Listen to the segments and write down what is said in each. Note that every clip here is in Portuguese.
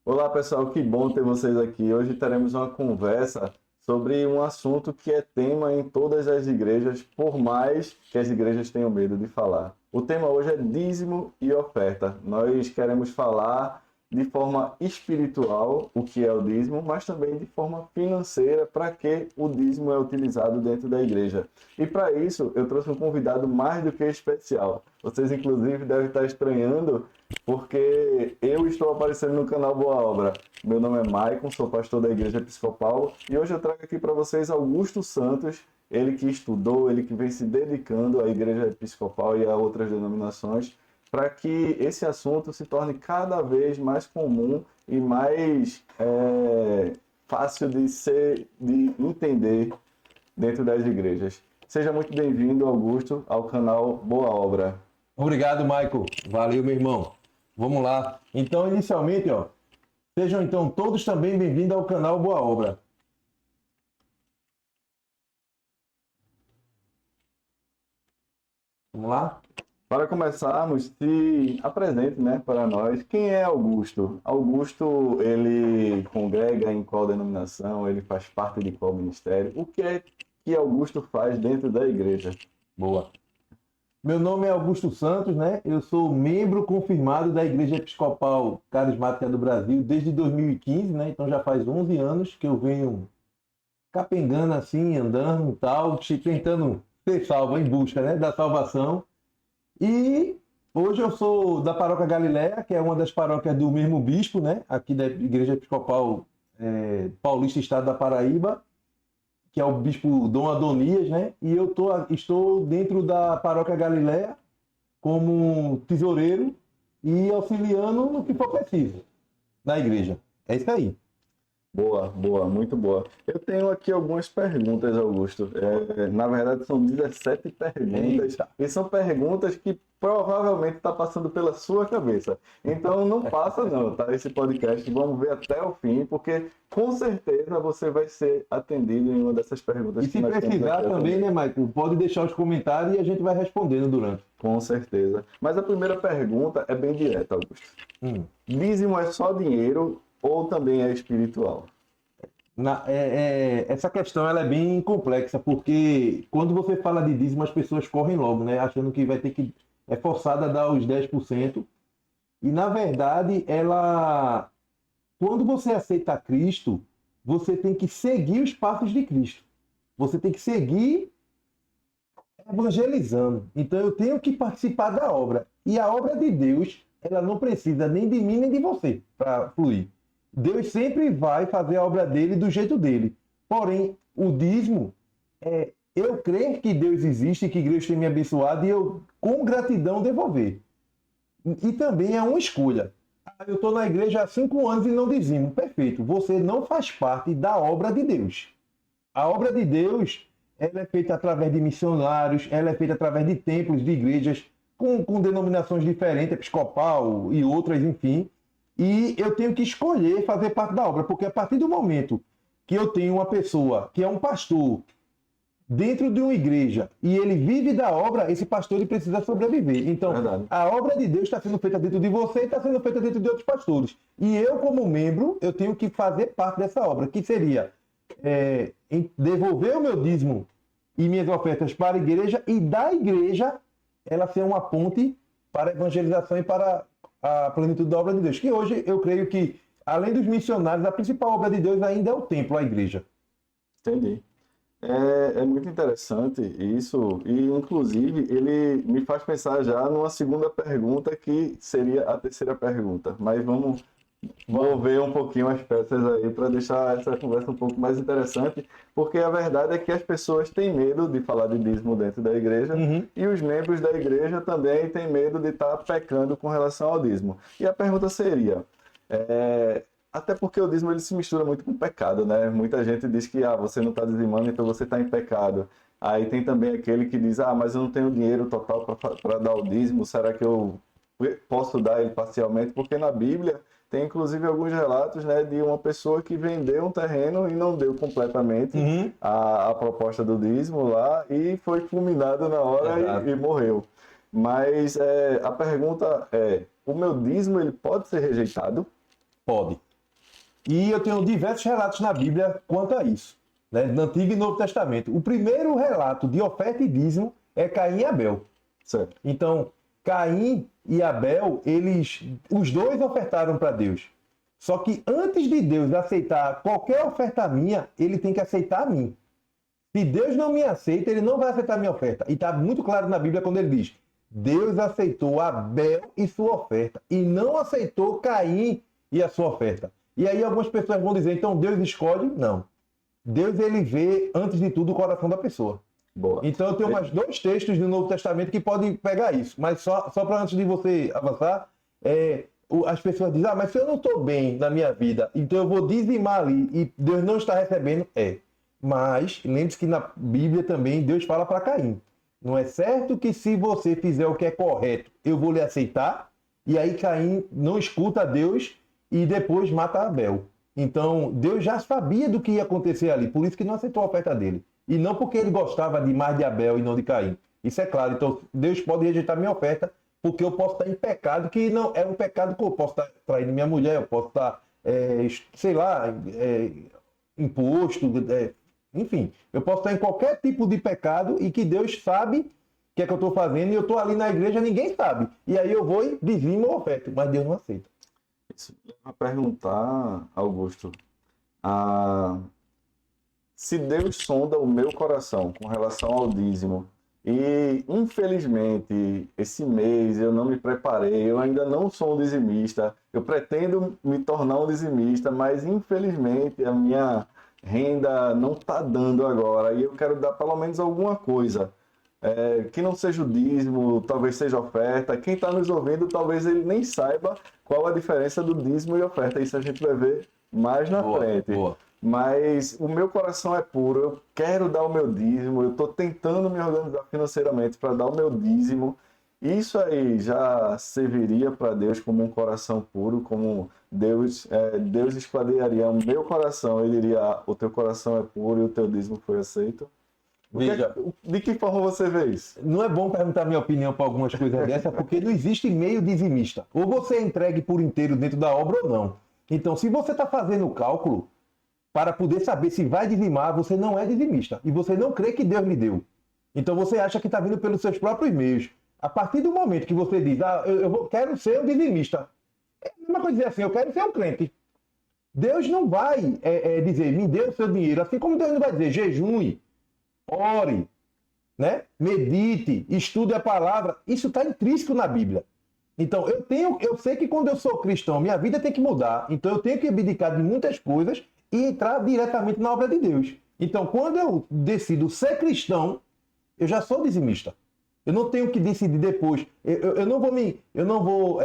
Olá pessoal, que bom ter vocês aqui. Hoje teremos uma conversa sobre um assunto que é tema em todas as igrejas, por mais que as igrejas tenham medo de falar. O tema hoje é dízimo e oferta. Nós queremos falar de forma espiritual o que é o dízimo, mas também de forma financeira para que o dízimo é utilizado dentro da igreja. E para isso eu trouxe um convidado mais do que especial. Vocês inclusive devem estar estranhando porque eu estou aparecendo no canal Boa Obra. Meu nome é Maicon, sou pastor da Igreja Episcopal e hoje eu trago aqui para vocês Augusto Santos, ele que estudou, ele que vem se dedicando à Igreja Episcopal e a outras denominações, para que esse assunto se torne cada vez mais comum e mais fácil de entender dentro das igrejas. Seja muito bem-vindo, Augusto, ao canal Boa Obra. Obrigado, Michael. Valeu, meu irmão. Vamos lá. Então, inicialmente, sejam então todos também bem-vindos ao canal Boa Obra. Vamos lá? Para começarmos, se apresente, né, para nós. Quem é Augusto? Augusto, ele congrega em qual denominação? Ele faz parte de qual ministério? O que é que Augusto faz dentro da igreja? Boa. Meu nome é Augusto Santos, né? Eu sou membro confirmado da Igreja Episcopal Carismática do Brasil desde 2015, né? Então já faz 11 anos que eu venho capengando assim, andando e tal, tentando ser salvo em busca, né, da salvação. E hoje eu sou da Paróquia Galileia, que é uma das paróquias do mesmo bispo, né? Aqui da Igreja Episcopal Paulista, Estado da Paraíba, que é o bispo Dom Adonias, né? E eu estou dentro da Paróquia Galileia como tesoureiro e auxiliando no que for preciso na igreja. É isso aí. Boa, boa, muito boa. Eu tenho aqui algumas perguntas, Augusto. Na verdade, são 17 perguntas. Eita. E são perguntas que provavelmente estão passando pela sua cabeça. Então, não passa não, tá? Esse podcast, vamos ver até o fim, porque com certeza você vai ser atendido em uma dessas perguntas. E se precisar também, né, Michael? Pode deixar os comentários e a gente vai respondendo durante. Com certeza. Mas a primeira pergunta é bem direta, Augusto. Dízimo é só dinheiro ou também é espiritual? Essa questão ela é bem complexa, porque quando você fala de dízimo, as pessoas correm logo, né? Achando que vai ter que... É forçada a dar os 10%. E, na verdade, quando você aceita Cristo, você tem que seguir os passos de Cristo. Você tem que seguir evangelizando. Então, eu tenho que participar da obra. E a obra de Deus, ela não precisa nem de mim nem de você para fluir. Deus sempre vai fazer a obra dele do jeito dele. Porém, o dízimo é eu crer que Deus existe, que Deus tem me abençoado e eu, com gratidão, devolver. E também é uma escolha. Eu estou na igreja há 5 anos e não dizimo. Perfeito. Você não faz parte da obra de Deus. A obra de Deus ela é feita através de missionários, ela é feita através de templos, de igrejas, com denominações diferentes, episcopal e outras, enfim. E eu tenho que escolher fazer parte da obra, porque a partir do momento que eu tenho uma pessoa que é um pastor dentro de uma igreja e ele vive da obra, esse pastor ele precisa sobreviver. Então, Verdade. a obra de Deus está sendo feita dentro de você e está sendo feita dentro de outros pastores. E eu, como membro, eu tenho que fazer parte dessa obra, que seria devolver o meu dízimo e minhas ofertas para a igreja e da igreja ela ser uma ponte para a evangelização e para a plenitude da obra de Deus. Que hoje eu creio que, além dos missionários, a principal obra de Deus ainda é o templo, a igreja. Entendi. É muito interessante isso, e inclusive ele me faz pensar já numa segunda pergunta que seria a terceira pergunta. Mas vamos mover um pouquinho as peças aí para deixar essa conversa um pouco mais interessante, porque a verdade é que as pessoas têm medo de falar de dízimo dentro da igreja e os membros da igreja também têm medo de estar pecando com relação ao dízimo. E a pergunta seria, até porque o dízimo ele se mistura muito com o pecado, né? Muita gente diz que você não está dizimando, então você está em pecado. Aí tem também aquele que diz, mas eu não tenho dinheiro total para dar o dízimo, será que eu posso dar ele parcialmente? Porque na Bíblia tem inclusive alguns relatos, né, de uma pessoa que vendeu um terreno e não deu completamente a proposta do dízimo lá e foi fulminado na hora e morreu. Mas a pergunta é, o meu dízimo ele pode ser rejeitado? Pode. E eu tenho diversos relatos na Bíblia quanto a isso, né? No Antigo e Novo Testamento. O primeiro relato de oferta e dízimo é Caim e Abel. Certo. Então, Caim e Abel, os dois ofertaram para Deus. Só que antes de Deus aceitar qualquer oferta minha, ele tem que aceitar a mim. Se Deus não me aceita, ele não vai aceitar a minha oferta. E está muito claro na Bíblia quando ele diz: Deus aceitou Abel e sua oferta, e não aceitou Caim e a sua oferta. E aí algumas pessoas vão dizer, então Deus escolhe? Não. Deus, ele vê, antes de tudo, o coração da pessoa. Boa. Então eu tenho mais 2 textos do Novo Testamento que podem pegar isso. Mas só para antes de você avançar, as pessoas dizem, mas se eu não estou bem na minha vida, então eu vou dizimar ali e Deus não está recebendo? Mas lembre-se que na Bíblia também Deus fala para Caim. Não é certo que se você fizer o que é correto, eu vou lhe aceitar? E aí Caim não escuta a Deus e depois mata Abel. Então Deus já sabia do que ia acontecer ali, por isso que não aceitou a oferta dele. E não porque ele gostava mais de Abel e não de Caim. Isso é claro. Então Deus pode rejeitar minha oferta porque eu posso estar em pecado, que não é um pecado que eu posso estar traindo minha mulher, eu posso estar, imposto, enfim, eu posso estar em qualquer tipo de pecado e que Deus sabe o que é que eu estou fazendo e eu estou ali na igreja, ninguém sabe. E aí eu vou e dizimo a oferta, mas Deus não aceita. Isso leva a perguntar, Augusto, se Deus sonda o meu coração com relação ao dízimo e, infelizmente, esse mês eu não me preparei, eu ainda não sou um dizimista, eu pretendo me tornar um dizimista, mas, infelizmente, a minha renda não está dando agora e eu quero dar pelo menos alguma coisa. Que não seja o dízimo, talvez seja oferta. Quem está nos ouvindo, talvez ele nem saiba qual a diferença do dízimo e oferta. Isso a gente vai ver mais na frente. Boa. Mas o meu coração é puro, eu quero dar o meu dízimo, eu estou tentando me organizar financeiramente para dar o meu dízimo. Isso aí já serviria para Deus como um coração puro, como Deus esquadrinharia o meu coração e diria: o teu coração é puro e o teu dízimo foi aceito. De que forma você vê isso? Não é bom perguntar minha opinião para algumas coisas dessas, porque não existe meio dizimista. Ou você é entregue por inteiro dentro da obra ou não. Então, se você está fazendo o cálculo para poder saber se vai dizimar, você não é dizimista. E você não crê que Deus lhe deu. Então, você acha que está vindo pelos seus próprios meios. A partir do momento que você diz, quero ser um dizimista. É a mesma coisa dizer assim, eu quero ser um crente. Deus não vai dizer, me dê o seu dinheiro. Assim como Deus não vai dizer, jejue, ore, né? Medite, estude a palavra. Isso está intrínseco na Bíblia. Então, eu sei que quando eu sou cristão, minha vida tem que mudar. Então, eu tenho que abdicar de muitas coisas e entrar diretamente na obra de Deus. Então, quando eu decido ser cristão, eu já sou dizimista. Eu não tenho que decidir depois. Eu não vou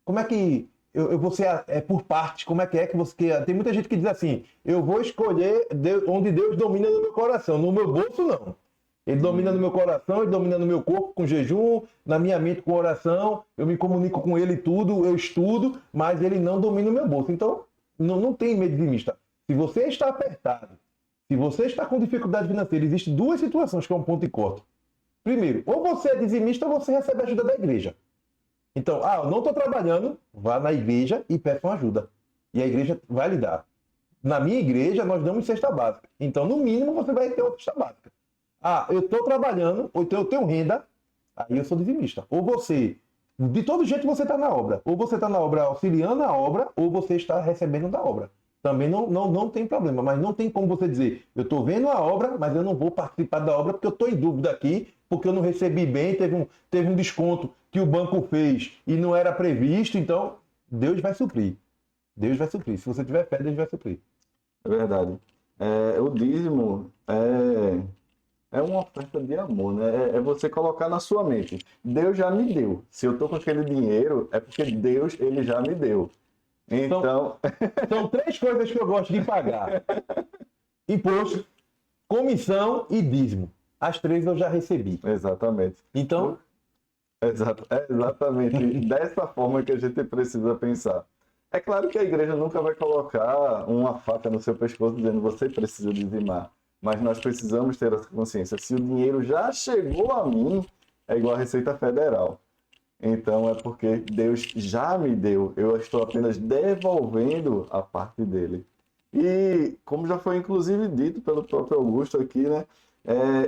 como é que eu vou ser por partes? Como é que você quer? Tem muita gente que diz assim, eu vou escolher onde Deus domina no meu coração. No meu bolso, não. Ele domina no meu coração, ele domina no meu corpo com jejum, na minha mente com oração, eu me comunico com ele tudo, eu estudo, mas ele não domina o meu bolso. Então, não tem medo dizimista. Se você está apertado, se você está com dificuldade financeira, existem 2 situações que é um ponto e corte. Primeiro, ou você é dizimista ou você recebe ajuda da igreja. Então, eu não estou trabalhando, vá na igreja e peça uma ajuda. E a igreja vai lhe dar. Na minha igreja, nós damos cesta básica. Então, no mínimo, você vai ter uma cesta básica. Eu estou trabalhando, ou então eu tenho renda, aí eu sou dizimista. Ou você, de todo jeito você está na obra. Ou você está na obra auxiliando a obra, ou você está recebendo da obra. Também não tem problema, mas não tem como você dizer, eu estou vendo a obra, mas eu não vou participar da obra porque eu estou em dúvida aqui, porque eu não recebi bem, teve um desconto que o banco fez e não era previsto, então Deus vai suprir. Deus vai suprir. Se você tiver fé, Deus vai suprir. É verdade. O dízimo é uma oferta de amor, né? É você colocar na sua mente, Deus já me deu. Se eu estou com aquele dinheiro, é porque Deus, ele já me deu. Então... São 3 coisas que eu gosto de pagar. Imposto, comissão e dízimo. As 3 eu já recebi. Exatamente. Então... É exatamente dessa forma que a gente precisa pensar. É claro que a igreja nunca vai colocar uma faca no seu pescoço dizendo você precisa dizimar. Mas nós precisamos ter essa consciência. Se o dinheiro já chegou a mim, é igual a Receita Federal. então é porque Deus já me deu, eu estou apenas devolvendo a parte dele. E como já foi inclusive dito pelo próprio Augusto aqui, né?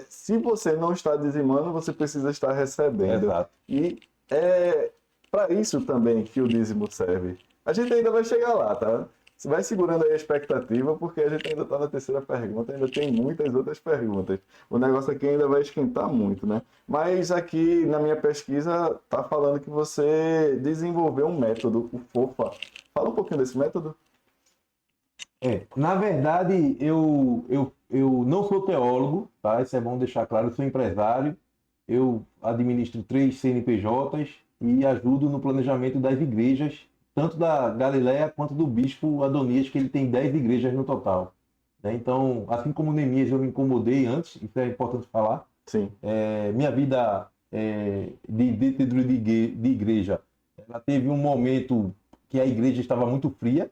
Se você não está dizimando, você precisa estar recebendo. Exato. E é para isso também que o dízimo serve. A gente ainda vai chegar lá, tá? Você vai segurando aí a expectativa, porque a gente ainda está na terceira pergunta, ainda tem muitas outras perguntas. O negócio aqui ainda vai esquentar muito, né? Mas aqui na minha pesquisa está falando que você desenvolveu um método, o FOFA. Fala um pouquinho desse método. Na verdade, eu não sou teólogo, tá? Isso é bom deixar claro, eu sou empresário, eu administro 3 CNPJs e ajudo no planejamento das igrejas, tanto da Galileia quanto do bispo Adonias, que ele tem 10 igrejas no total, né? Então, assim como Neemias eu me incomodei antes, isso é importante falar. Sim. Minha vida dentro de igreja, ela teve um momento que a igreja estava muito fria,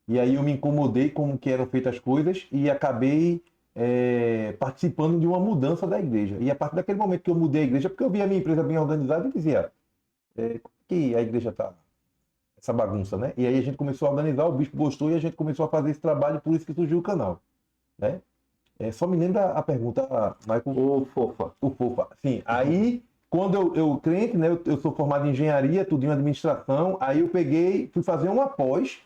e aí eu me incomodei com que eram feitas as coisas e acabei participando de uma mudança da igreja. E a partir daquele momento que eu mudei a igreja, porque eu via a minha empresa bem organizada e dizia, como que a igreja está essa bagunça, né? E aí a gente começou a organizar, o bispo gostou e a gente começou a fazer esse trabalho, por isso que surgiu o canal, né? Só me lembra a pergunta, Michael. O FOFA. O FOFA, sim. Aí, quando eu crente, né? Eu sou formado em engenharia, tudo em administração, aí eu fui fazer uma pós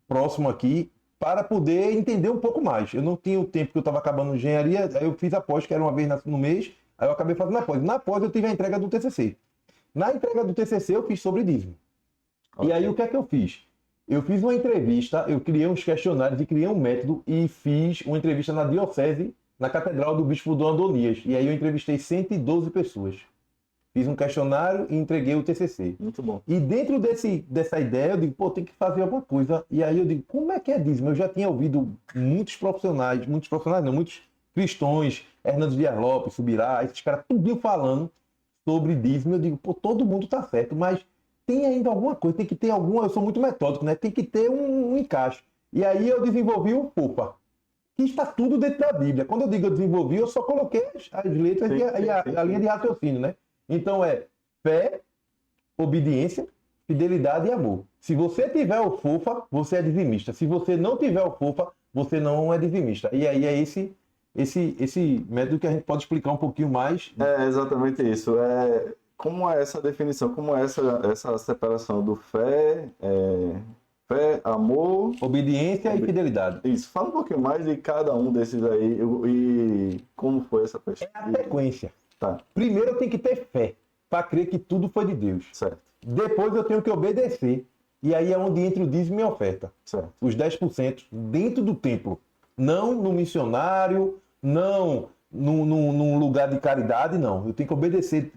próximo aqui, para poder entender um pouco mais. Eu não tinha o tempo que eu estava acabando engenharia, aí eu fiz a pós, que era uma vez no mês, aí eu acabei fazendo a pós. Na pós eu tive a entrega do TCC. Na entrega do TCC eu fiz sobre dízimo. Okay. E aí o que é que eu fiz? Eu fiz uma entrevista, eu criei uns questionários e criei um método e fiz uma entrevista na diocese, na Catedral do Bispo Dom Adonias. E aí eu entrevistei 112 pessoas. Fiz um questionário e entreguei o TCC. Muito bom. E dentro dessa ideia, eu digo, tem que fazer alguma coisa. E aí eu digo, como é que é dízimo? Eu já tinha ouvido muitos cristãos, Hernando Dias Lopes, Subirá, esses caras tudo falando sobre dízimo. Eu digo, todo mundo tá certo, mas tem ainda alguma coisa, tem que ter eu sou muito metódico, né? Tem que ter um encaixe. E aí eu desenvolvi o FOFA, que está tudo dentro da Bíblia. Quando eu digo eu desenvolvi, eu só coloquei as letras e a linha de raciocínio, né? Então fé, obediência, fidelidade e amor. Se você tiver o FOFA, você é dizimista. Se você não tiver o FOFA, você não é dizimista. E aí é esse método que a gente pode explicar um pouquinho mais. É exatamente isso. Como é essa definição? Como é essa separação do fé, amor... Obediência e fidelidade. Isso. Fala um pouquinho mais de cada um desses aí e como foi essa pesquisa. É a sequência. Tá. Primeiro eu tenho que ter fé, para crer que tudo foi de Deus. Certo. Depois eu tenho que obedecer. E aí é onde entra o dízimo e a oferta. Certo. Os 10% dentro do templo. Não no missionário, não num lugar de caridade, não. Eu tenho que obedecer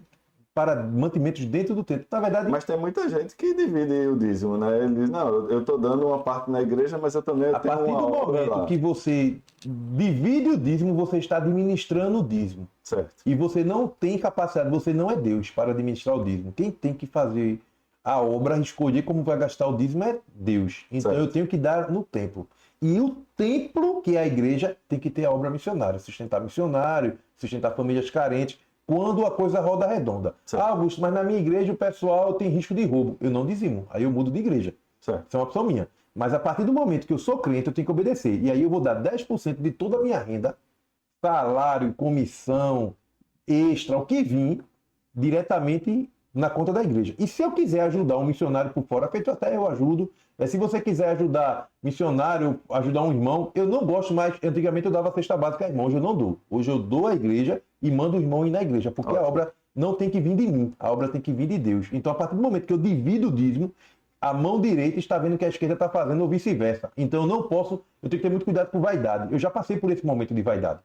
para mantimentos dentro do templo. Na verdade... Mas tem muita gente que divide o dízimo, né? Ele diz, não, eu estou dando uma parte na igreja, mas eu também tenho uma... A partir do momento que você divide o dízimo, você está administrando o dízimo. Certo. E você não tem capacidade, você não é Deus para administrar o dízimo. Quem tem que fazer a obra, escolher como vai gastar o dízimo é Deus. Então eu tenho que dar no templo. E o templo, que é a igreja, tem que ter a obra missionária. Sustentar missionário, sustentar famílias carentes, quando a coisa roda redonda. Certo. Augusto, mas na minha igreja o pessoal tem risco de roubo. Eu não dizimo, aí eu mudo de igreja. Certo. Isso é uma opção minha. Mas a partir do momento que eu sou crente, eu tenho que obedecer. E aí eu vou dar 10% de toda a minha renda, salário, comissão, extra, o que vir, diretamente na conta da igreja. E se eu quiser ajudar um missionário por fora, feito até eu ajudo. Se você quiser ajudar missionário, ajudar um irmão, eu não gosto mais. Antigamente eu dava cesta básica a irmão, hoje eu não dou. Hoje eu dou à igreja e mando o irmão ir na igreja, porque a obra não tem que vir de mim, a obra tem que vir de Deus. Então, a partir do momento que eu divido o dízimo, a mão direita está vendo o que a esquerda está fazendo ou vice-versa. Então, eu tenho que ter muito cuidado com vaidade. Eu já passei por esse momento de vaidade.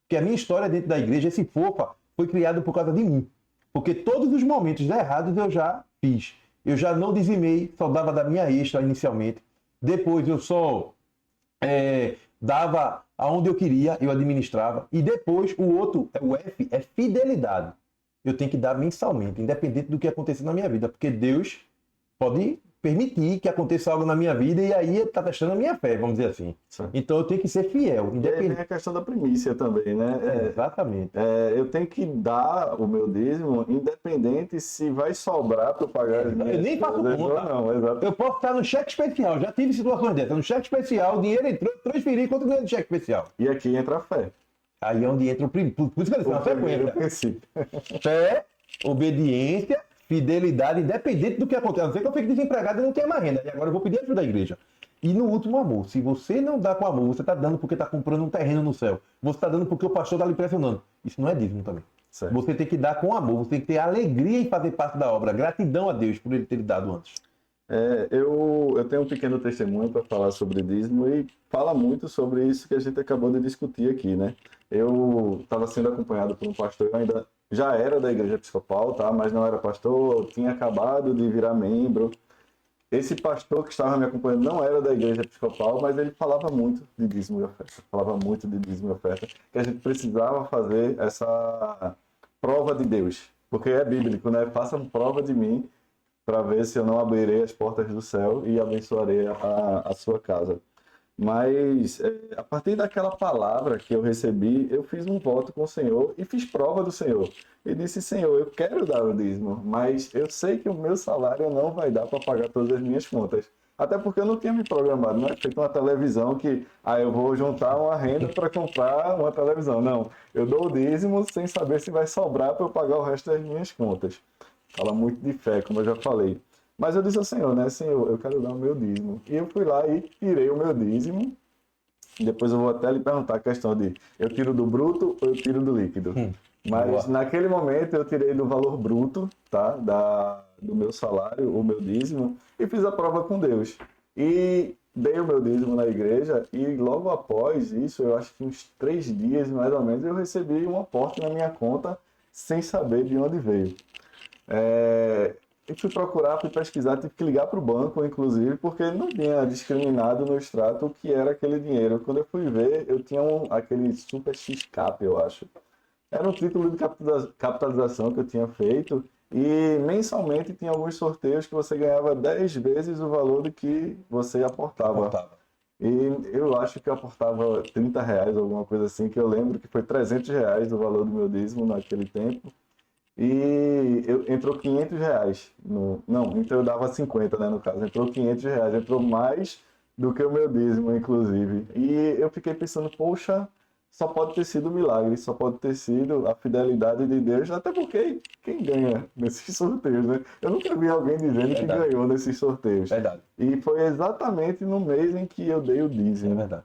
Porque a minha história dentro da igreja, esse FOFA, foi criado por causa de mim. Porque todos os momentos errados eu já fiz. Eu já não dizimei, só dava da minha extra inicialmente. Depois eu só dava aonde eu queria, eu administrava. E depois o outro, o F, é fidelidade. Eu tenho que dar mensalmente, independente do que acontecer na minha vida. Porque Deus pode permitir que aconteça algo na minha vida e aí está testando a minha fé, vamos dizer assim. Sim. Então eu tenho que ser fiel. E aí Independente. vem a questão da primícia também, né? Exatamente. Eu tenho que dar o meu dízimo, independente se vai sobrar para eu pagar as minhas Eu nem faço coisas conta. ou não, exato. Eu posso estar no cheque especial, já tive situações dessas. No cheque especial, o dinheiro entrou, transferi quanto ganho de cheque especial. E aqui entra a fé. Aí é onde entra o primeiro. Por isso que eu disse, é uma primeiro sequência. princípio. Fé, obediência, fidelidade, independente do que aconteça. A não ser que eu fique desempregado e não tenha mais renda. E agora eu vou pedir ajuda da igreja. E no último, amor. Se você não dá com amor, você está dando porque está comprando um terreno no céu. Você está dando porque o pastor está lhe impressionando. Isso não é dízimo também. Certo. Você tem que dar com amor. Você tem que ter alegria em fazer parte da obra. Gratidão a Deus por ele ter lhe dado antes. Eu tenho um pequeno testemunho para falar sobre dízimo e fala muito sobre isso que a gente acabou de discutir aqui, né? Eu estava sendo acompanhado por um pastor, eu ainda já era da igreja episcopal, tá? Mas não era pastor, eu tinha acabado de virar membro. Esse pastor que estava me acompanhando não era da igreja episcopal, mas ele falava muito de dízimo e oferta. Falava muito de dízimo e oferta, que a gente precisava fazer essa prova de Deus. Porque é bíblico, né? Façam prova de mim para ver se eu não abrirei as portas do céu e abençoarei a sua casa. Mas a partir daquela palavra que eu recebi, eu fiz um voto com o Senhor e fiz prova do Senhor. E disse, Senhor, eu quero dar o dízimo, mas eu sei que o meu salário não vai dar para pagar todas as minhas contas. Até porque eu não tinha me programado, não é feito uma televisão que eu vou juntar uma renda para comprar uma televisão. Não, eu dou o dízimo sem saber se vai sobrar para eu pagar o resto das minhas contas. Fala muito de fé, como eu já falei. Mas eu disse ao Senhor, né? Senhor, eu quero dar o meu dízimo. E eu fui lá e tirei o meu dízimo. Depois eu vou até lhe perguntar a questão de eu tiro do bruto ou eu tiro do líquido. Mas Boa. naquele momento eu tirei do valor bruto, tá? Do meu salário, o meu dízimo, e fiz a prova com Deus. E dei o meu dízimo na igreja e logo após isso, eu acho que uns 3 dias mais ou menos, eu recebi um aporte na minha conta sem saber de onde veio. Eu fui procurar, fui pesquisar, tive que ligar para o banco, inclusive, porque ele não tinha discriminado no extrato o que era aquele dinheiro. Quando eu fui ver, eu tinha aquele Super X-Cap, eu acho. Era um título de capitalização que eu tinha feito e mensalmente tinha alguns sorteios que você ganhava 10 vezes o valor do que você aportava. E eu acho que eu aportava R$30, alguma coisa assim, que eu lembro que foi R$300 o valor do meu dízimo naquele tempo. E entrou R$500. Não, então eu dava 50, né, no caso. Entrou R$500, entrou mais do que o meu dízimo, inclusive. E eu fiquei pensando, poxa, só pode ter sido milagre, só pode ter sido a fidelidade de Deus, até porque quem ganha nesses sorteios, né? Eu nunca vi alguém dizendo que ganhou nesses sorteios. Verdade. E foi exatamente no mês em que eu dei o dízimo. É verdade.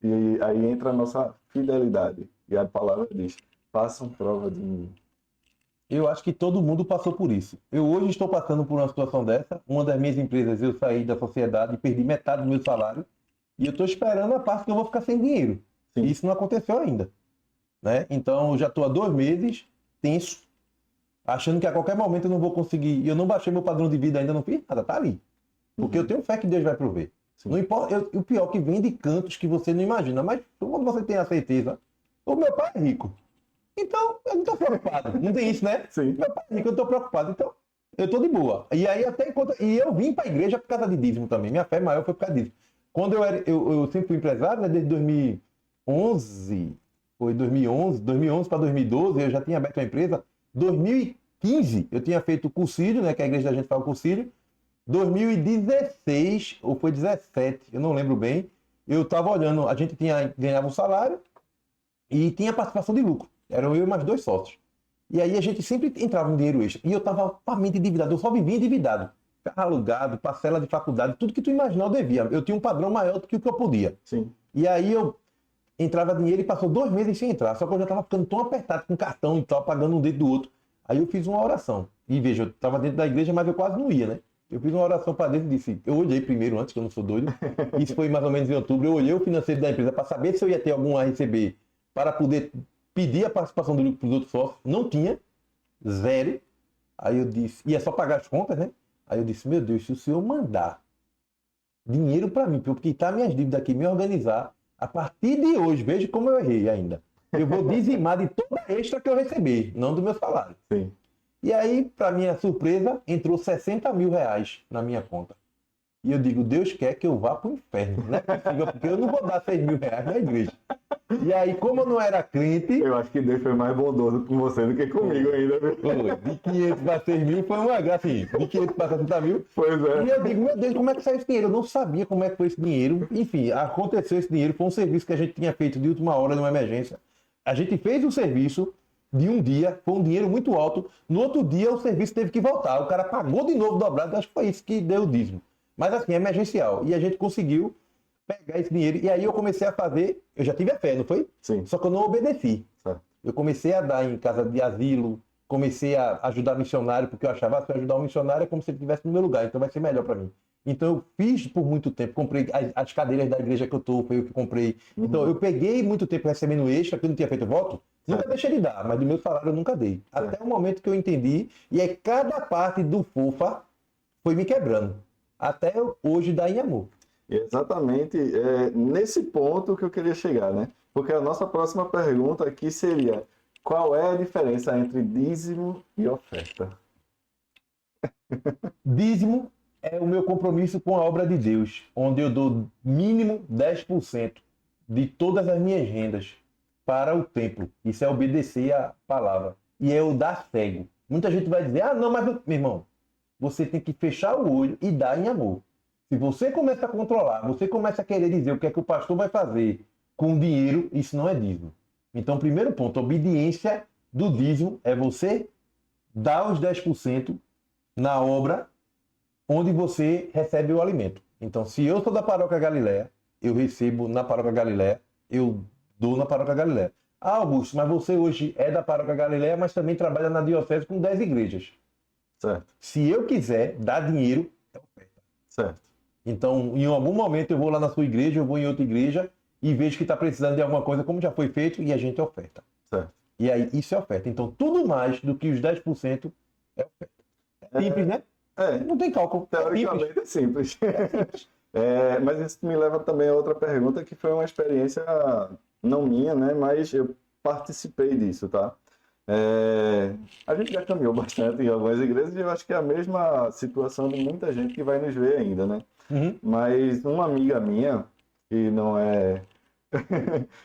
E aí entra a nossa fidelidade. E a palavra diz, façam prova de mim. Eu acho que todo mundo passou por isso. Eu hoje estou passando por uma situação dessa. Uma das minhas empresas, eu saí da sociedade e perdi metade do meu salário. E eu estou esperando a parte que eu vou ficar sem dinheiro. Sim. E isso não aconteceu ainda. Né? Então, eu já estou há 2 meses tenso, achando que a qualquer momento eu não vou conseguir. E eu não baixei meu padrão de vida ainda, não fiz nada. Tá ali. Porque eu tenho fé que Deus vai prover. Não importa, o pior que vem de cantos que você não imagina. Mas quando você tem a certeza, o meu pai é rico. Então, eu não estou preocupado. Não tem isso, né? Sim. Meu pai é rico, eu estou preocupado. Então, eu estou de boa. E aí, até enquanto. E eu vim para a igreja por causa de dízimo também. Minha fé maior foi por causa disso. Quando eu sempre fui empresário, né? Desde 2011. Foi 2011 para 2012, eu já tinha aberto a empresa. 2015, eu tinha feito o cursilho, né? Que a igreja da gente fala o cursilho. 2016, ou foi 17, eu não lembro bem. Eu estava olhando, a gente ganhava um salário e tinha participação de lucro. Eram eu e mais 2 sócios. E aí a gente sempre entrava um dinheiro extra. E eu estava totalmente endividado, eu só vivia endividado. Carro alugado, parcela de faculdade, tudo que tu imaginar eu devia. Eu tinha um padrão maior do que o que eu podia. Sim. E aí eu entrava dinheiro e passou 2 meses sem entrar. Só que eu já estava ficando tão apertado com cartão e tal, pagando um dentro do outro. Aí eu fiz uma oração. E veja, eu estava dentro da igreja, mas eu quase não ia, né? Eu fiz uma oração para Deus e disse, eu olhei primeiro antes, que eu não sou doido. Isso foi mais ou menos em outubro. Eu olhei o financeiro da empresa para saber se eu ia ter algum a receber para poder pedir a participação do lucro para os outros sócios. Não tinha. 0. Aí eu disse, ia só pagar as contas, né? Aí eu disse, meu Deus, se o senhor mandar dinheiro para mim, para eu quitar minhas dívidas aqui, me organizar, a partir de hoje, veja como eu errei ainda. Eu vou dizimar de toda a extra que eu receber, não do meu salário. Sim. E aí, para minha surpresa, entrou R$60 mil na minha conta. E eu digo, Deus quer que eu vá para o inferno, não é possível, porque eu não vou dar 6 mil reais na igreja. E aí, como eu não era crente, Eu acho que Deus foi mais bondoso com você do que comigo ainda, viu? foi, de 500 para 6 mil foi uma graça, assim, de 500 para 60 mil. Pois E é. eu digo, meu Deus, como é que saiu esse dinheiro? Eu não sabia como é que foi esse dinheiro. Enfim, aconteceu esse dinheiro, foi um serviço que a gente tinha feito de última hora, numa emergência. A gente fez o serviço de um dia, foi um dinheiro muito alto. No outro dia, o serviço teve que voltar. O cara pagou de novo dobrado, acho que foi isso que deu o dízimo. Mas assim, emergencial. E a gente conseguiu pegar esse dinheiro. E aí eu comecei a fazer, eu já tive a fé, não foi? Sim. Só que eu não obedeci. Certo. Eu comecei a dar em casa de asilo, comecei a ajudar missionário, porque eu achava que ajudar um missionário é como se ele estivesse no meu lugar, então vai ser melhor para mim. Então eu fiz por muito tempo, comprei as cadeiras da igreja que eu tô, foi eu que comprei. Então eu peguei muito tempo recebendo extra, que eu não tinha feito voto, nunca deixei de dar, mas do meu salário eu nunca dei. Até o momento que eu entendi, e aí cada parte do FOFA foi me quebrando. Até hoje dar em amor. E exatamente nesse ponto que eu queria chegar, né? Porque a nossa próxima pergunta aqui seria: qual é a diferença entre dízimo e oferta? Dízimo é o meu compromisso com a obra de Deus, onde eu dou mínimo 10% de todas as minhas rendas para o templo. Isso é obedecer a palavra. E é o dar cego. Muita gente vai dizer, ah, não, mas meu irmão, você tem que fechar o olho e dar em amor. Se você começa a controlar, você começa a querer dizer o que é que o pastor vai fazer com o dinheiro, isso não é dízimo. Então, primeiro ponto, a obediência do dízimo é você dar os 10% na obra onde você recebe o alimento. Então, se eu sou da Paróquia Galileia, eu recebo na Paróquia Galileia, eu dou na Paróquia Galileia. Ah, Augusto, mas você hoje é da Paróquia Galileia, mas também trabalha na diocese com 10 igrejas. Certo. Se eu quiser dar dinheiro, é oferta. Certo. Então, em algum momento eu vou lá na sua igreja, eu vou em outra igreja e vejo que está precisando de alguma coisa, como já foi feito, e a gente oferta. Certo. E aí, isso é oferta. Então, tudo mais do que os 10% é oferta. É simples, né? Não tem cálculo. Teoricamente é simples. Mas isso me leva também a outra pergunta, que foi uma experiência não minha, né? Mas eu participei disso, tá? A gente já caminhou bastante em algumas igrejas e eu acho que é a mesma situação de muita gente que vai nos ver ainda, né? Uhum. Mas uma amiga minha, que não é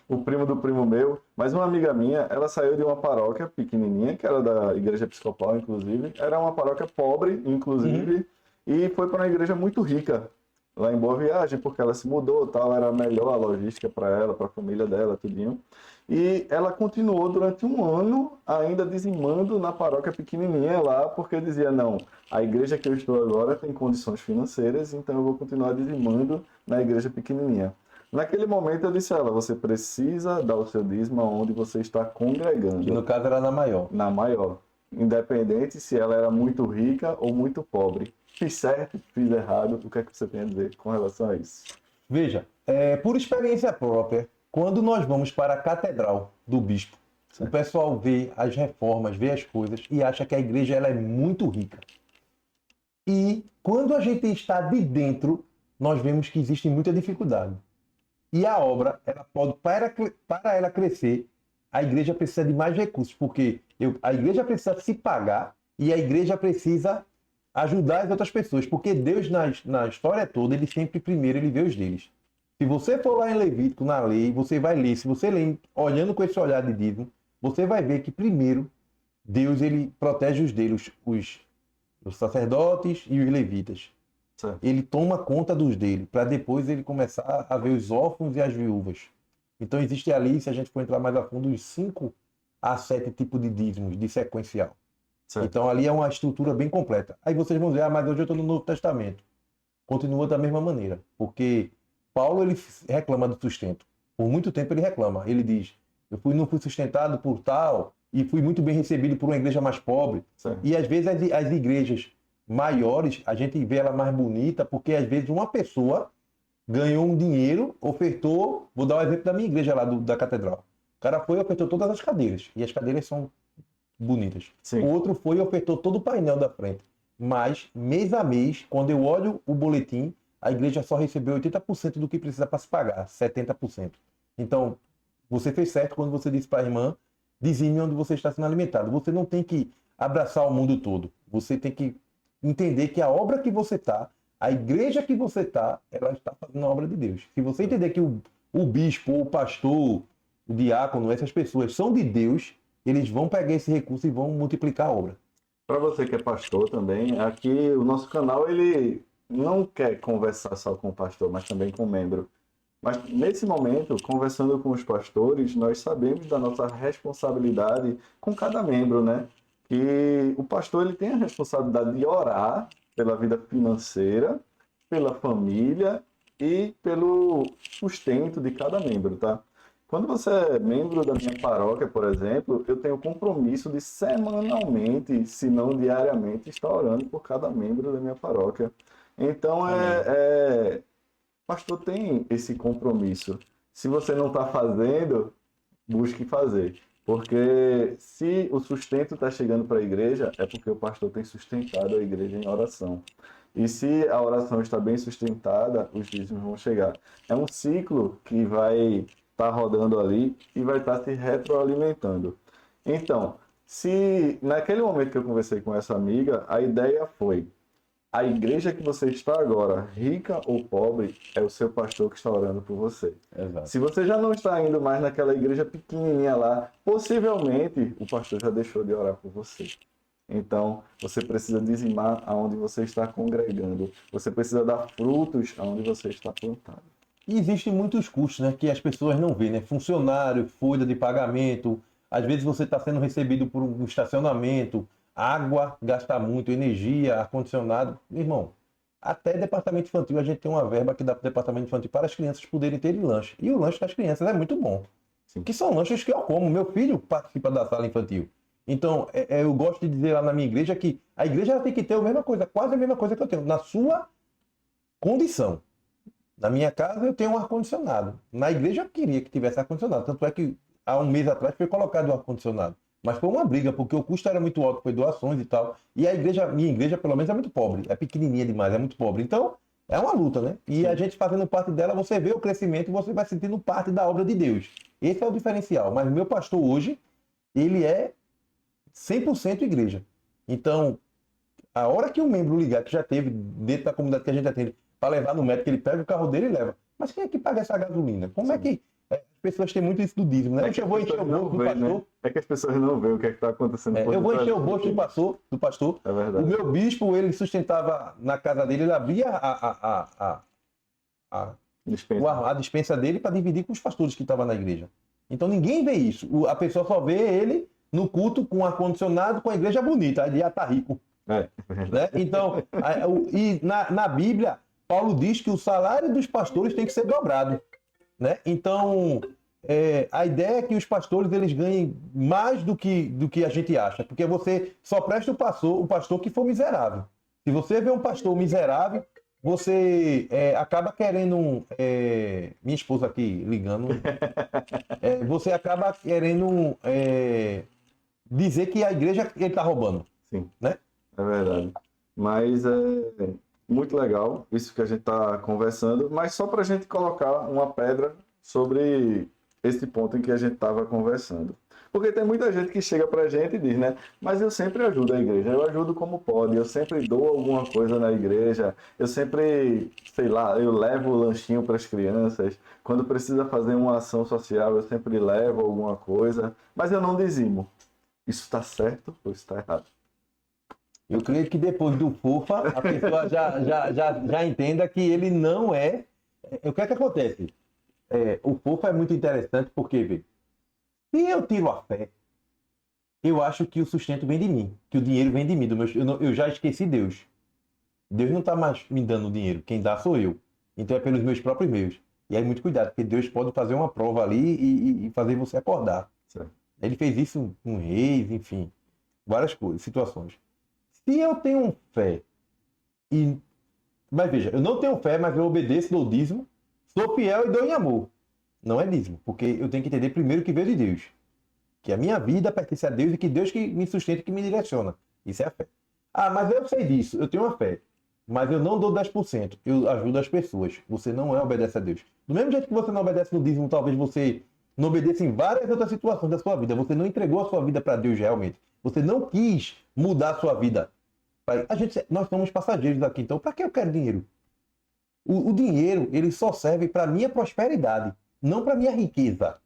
o primo do primo meu, mas uma amiga minha, ela saiu de uma paróquia pequenininha, que era da igreja episcopal, inclusive, era uma paróquia pobre, inclusive, e foi para uma igreja muito rica, lá em Boa Viagem, porque ela se mudou, tal, era melhor a logística para ela, para a família dela, tudinho. E ela continuou durante um ano ainda dizimando na paróquia pequenininha lá, porque dizia, não, a igreja que eu estou agora tem condições financeiras, então eu vou continuar dizimando na igreja pequenininha. Naquele momento eu disse a ela, você precisa dar o seu dízimo onde você está congregando. Que no caso era na maior. Na maior. Independente se ela era muito rica ou muito pobre. Fiz certo, fiz errado, o que é que você tem a dizer com relação a isso? Veja, por experiência própria, quando nós vamos para a catedral do bispo, o pessoal vê as reformas, vê as coisas e acha que a igreja ela é muito rica. E quando a gente está de dentro, nós vemos que existe muita dificuldade. E a obra, ela pode, para ela crescer, a igreja precisa de mais recursos, porque a igreja precisa se pagar e a igreja precisa ajudar as outras pessoas, porque Deus, na história toda, ele sempre primeiro ele vê os deles. Se você for lá em Levítico, na lei, você vai ler, se você ler olhando com esse olhar de dízimo, você vai ver que primeiro Deus ele protege os deles, os sacerdotes e os levitas. Certo. Ele toma conta dos dele, para depois ele começar a ver os órfãos e as viúvas. Então existe ali, se a gente for entrar mais a fundo, uns 5 a 7 tipos de dízimos, de sequencial. Certo. Então ali é uma estrutura bem completa. Aí vocês vão dizer, mas hoje eu estou no Novo Testamento. Continua da mesma maneira, porque Paulo ele reclama do sustento. Por muito tempo ele reclama. Ele diz, não fui sustentado por tal, e fui muito bem recebido por uma igreja mais pobre. Certo. E às vezes as igrejas maiores, a gente vê ela mais bonita, porque às vezes uma pessoa ganhou um dinheiro, ofertou, vou dar o exemplo da minha igreja lá da catedral. O cara foi e ofertou todas as cadeiras, e as cadeiras são bonitas. Sim. O outro foi e ofertou todo o painel da frente. Mas, mês a mês, quando eu olho o boletim, a igreja só recebeu 80% do que precisa para se pagar, 70%. Então, você fez certo quando você disse para a irmã, dizime onde você está sendo alimentado. Você não tem que abraçar o mundo todo. Você tem que entender que a obra que você está, A igreja que você está, ela está fazendo a obra de Deus. Se você entender que o bispo, o pastor, o diácono, essas pessoas são de Deus, eles vão pegar esse recurso e vão multiplicar a obra. Para você que é pastor também, aqui o nosso canal ele não quer conversar só com o pastor, mas também com o membro. Mas nesse momento, conversando com os pastores, nós sabemos da nossa responsabilidade com cada membro, né? Que o pastor ele tem a responsabilidade de orar pela vida financeira, pela família e pelo sustento de cada membro, tá? Quando você é membro da minha paróquia, por exemplo, eu tenho o compromisso de semanalmente, se não diariamente, estar orando por cada membro da minha paróquia. Então, pastor tem esse compromisso. Se você não está fazendo, busque fazer. Porque se o sustento está chegando para a igreja, é porque o pastor tem sustentado a igreja em oração. E se a oração está bem sustentada, os dízimos vão chegar. É um ciclo que vai estar rodando ali e vai estar se retroalimentando. Então, se naquele momento que eu conversei com essa amiga, a ideia foi: a igreja que você está agora, rica ou pobre, é o seu pastor que está orando por você. Exato. Se você já não está indo mais naquela igreja pequenininha lá, possivelmente o pastor já deixou de orar por você. Então, você precisa dizimar aonde você está congregando. Você precisa dar frutos aonde você está plantado. E existem muitos custos, né, que as pessoas não veem, né? Funcionário, folha de pagamento, às vezes você está sendo recebido por um estacionamento, água gasta muito, energia, ar-condicionado. Irmão, até departamento infantil, a gente tem uma verba que dá para o departamento infantil para as crianças poderem ter lanche. E o lanche das crianças é muito bom. Sim. Que são lanches que eu como. Meu filho participa da sala infantil. Então, eu gosto de dizer lá na minha igreja que a igreja ela tem que ter a mesma coisa, quase a mesma coisa que eu tenho, na sua condição. Na minha casa eu tenho um ar-condicionado. Na igreja eu queria que tivesse ar-condicionado. Tanto é que há um mês atrás foi colocado o ar-condicionado. Mas foi uma briga, porque o custo era muito alto, foi doações e tal. E a igreja, minha igreja, pelo menos, é muito pobre. É pequenininha demais, é muito pobre. Então, é uma luta, né? E a gente fazendo parte dela, você vê o crescimento e você vai sentindo parte da obra de Deus. Esse é o diferencial. Mas o meu pastor hoje, ele é 100% igreja. Então, a hora que o membro ligar, que já teve dentro da comunidade que a gente atende, para levar no médico, ele pega o carro dele e leva. Mas quem é que paga essa gasolina? Como é que... As pessoas têm muito isso do dízimo, né? Eu vou encher o bolso do pastor. Né? É que as pessoas não veem o que está acontecendo. Eu vou encher o bolso do pastor. É verdade. O meu bispo, ele sustentava na casa dele, ele abria a dispensa dele para dividir com os pastores que estavam na igreja. Então ninguém vê isso. A pessoa só vê ele no culto com ar-condicionado, com a igreja bonita. Aí já está rico. Né? Então, na Bíblia, Paulo diz que o salário dos pastores tem que ser dobrado. Né? Então, a ideia é que os pastores eles ganhem mais do que a gente acha, porque você só presta o pastor que for miserável. Se você vê um pastor miserável, você acaba querendo... minha esposa aqui ligando. Você acaba querendo dizer que a igreja ele está roubando. Sim, né? É verdade. Mas muito legal isso que a gente está conversando, mas só para a gente colocar uma pedra sobre esse ponto em que a gente estava conversando. Porque tem muita gente que chega para a gente e diz, né? Mas eu sempre ajudo a igreja, eu ajudo como pode, eu sempre dou alguma coisa na igreja, eu sempre, sei lá, eu levo o lanchinho para as crianças, quando precisa fazer uma ação social eu sempre levo alguma coisa, mas eu não dizimo. Isso está certo ou está errado? Eu creio que depois do FUFA, a pessoa já entenda que ele não é... O que é que acontece? O FUFA é muito interessante porque, vê, se eu tiro a fé, eu acho que o sustento vem de mim, que o dinheiro vem de mim. Eu já esqueci Deus. Deus não está mais me dando dinheiro, quem dá sou eu. Então é pelos meus próprios meios. E aí muito cuidado, porque Deus pode fazer uma prova ali e fazer você acordar. Certo. Ele fez isso com reis, enfim, várias coisas, situações. Se eu tenho fé, mas veja, eu não tenho fé, mas eu obedeço, dou dízimo, sou fiel e dou em amor. Não é dízimo, porque eu tenho que entender primeiro que veio de Deus. Que a minha vida pertence a Deus e que Deus que me sustenta e que me direciona. Isso é a fé. Mas eu sei disso, eu tenho uma fé. Mas eu não dou 10%, eu ajudo as pessoas. Você não obedece a Deus. Do mesmo jeito que você não obedece no dízimo, talvez você não obedeça em várias outras situações da sua vida. Você não entregou a sua vida para Deus realmente. Você não quis mudar a sua vida. Nós somos passageiros aqui, então para que eu quero dinheiro? O dinheiro, ele só serve para minha prosperidade, não para minha riqueza.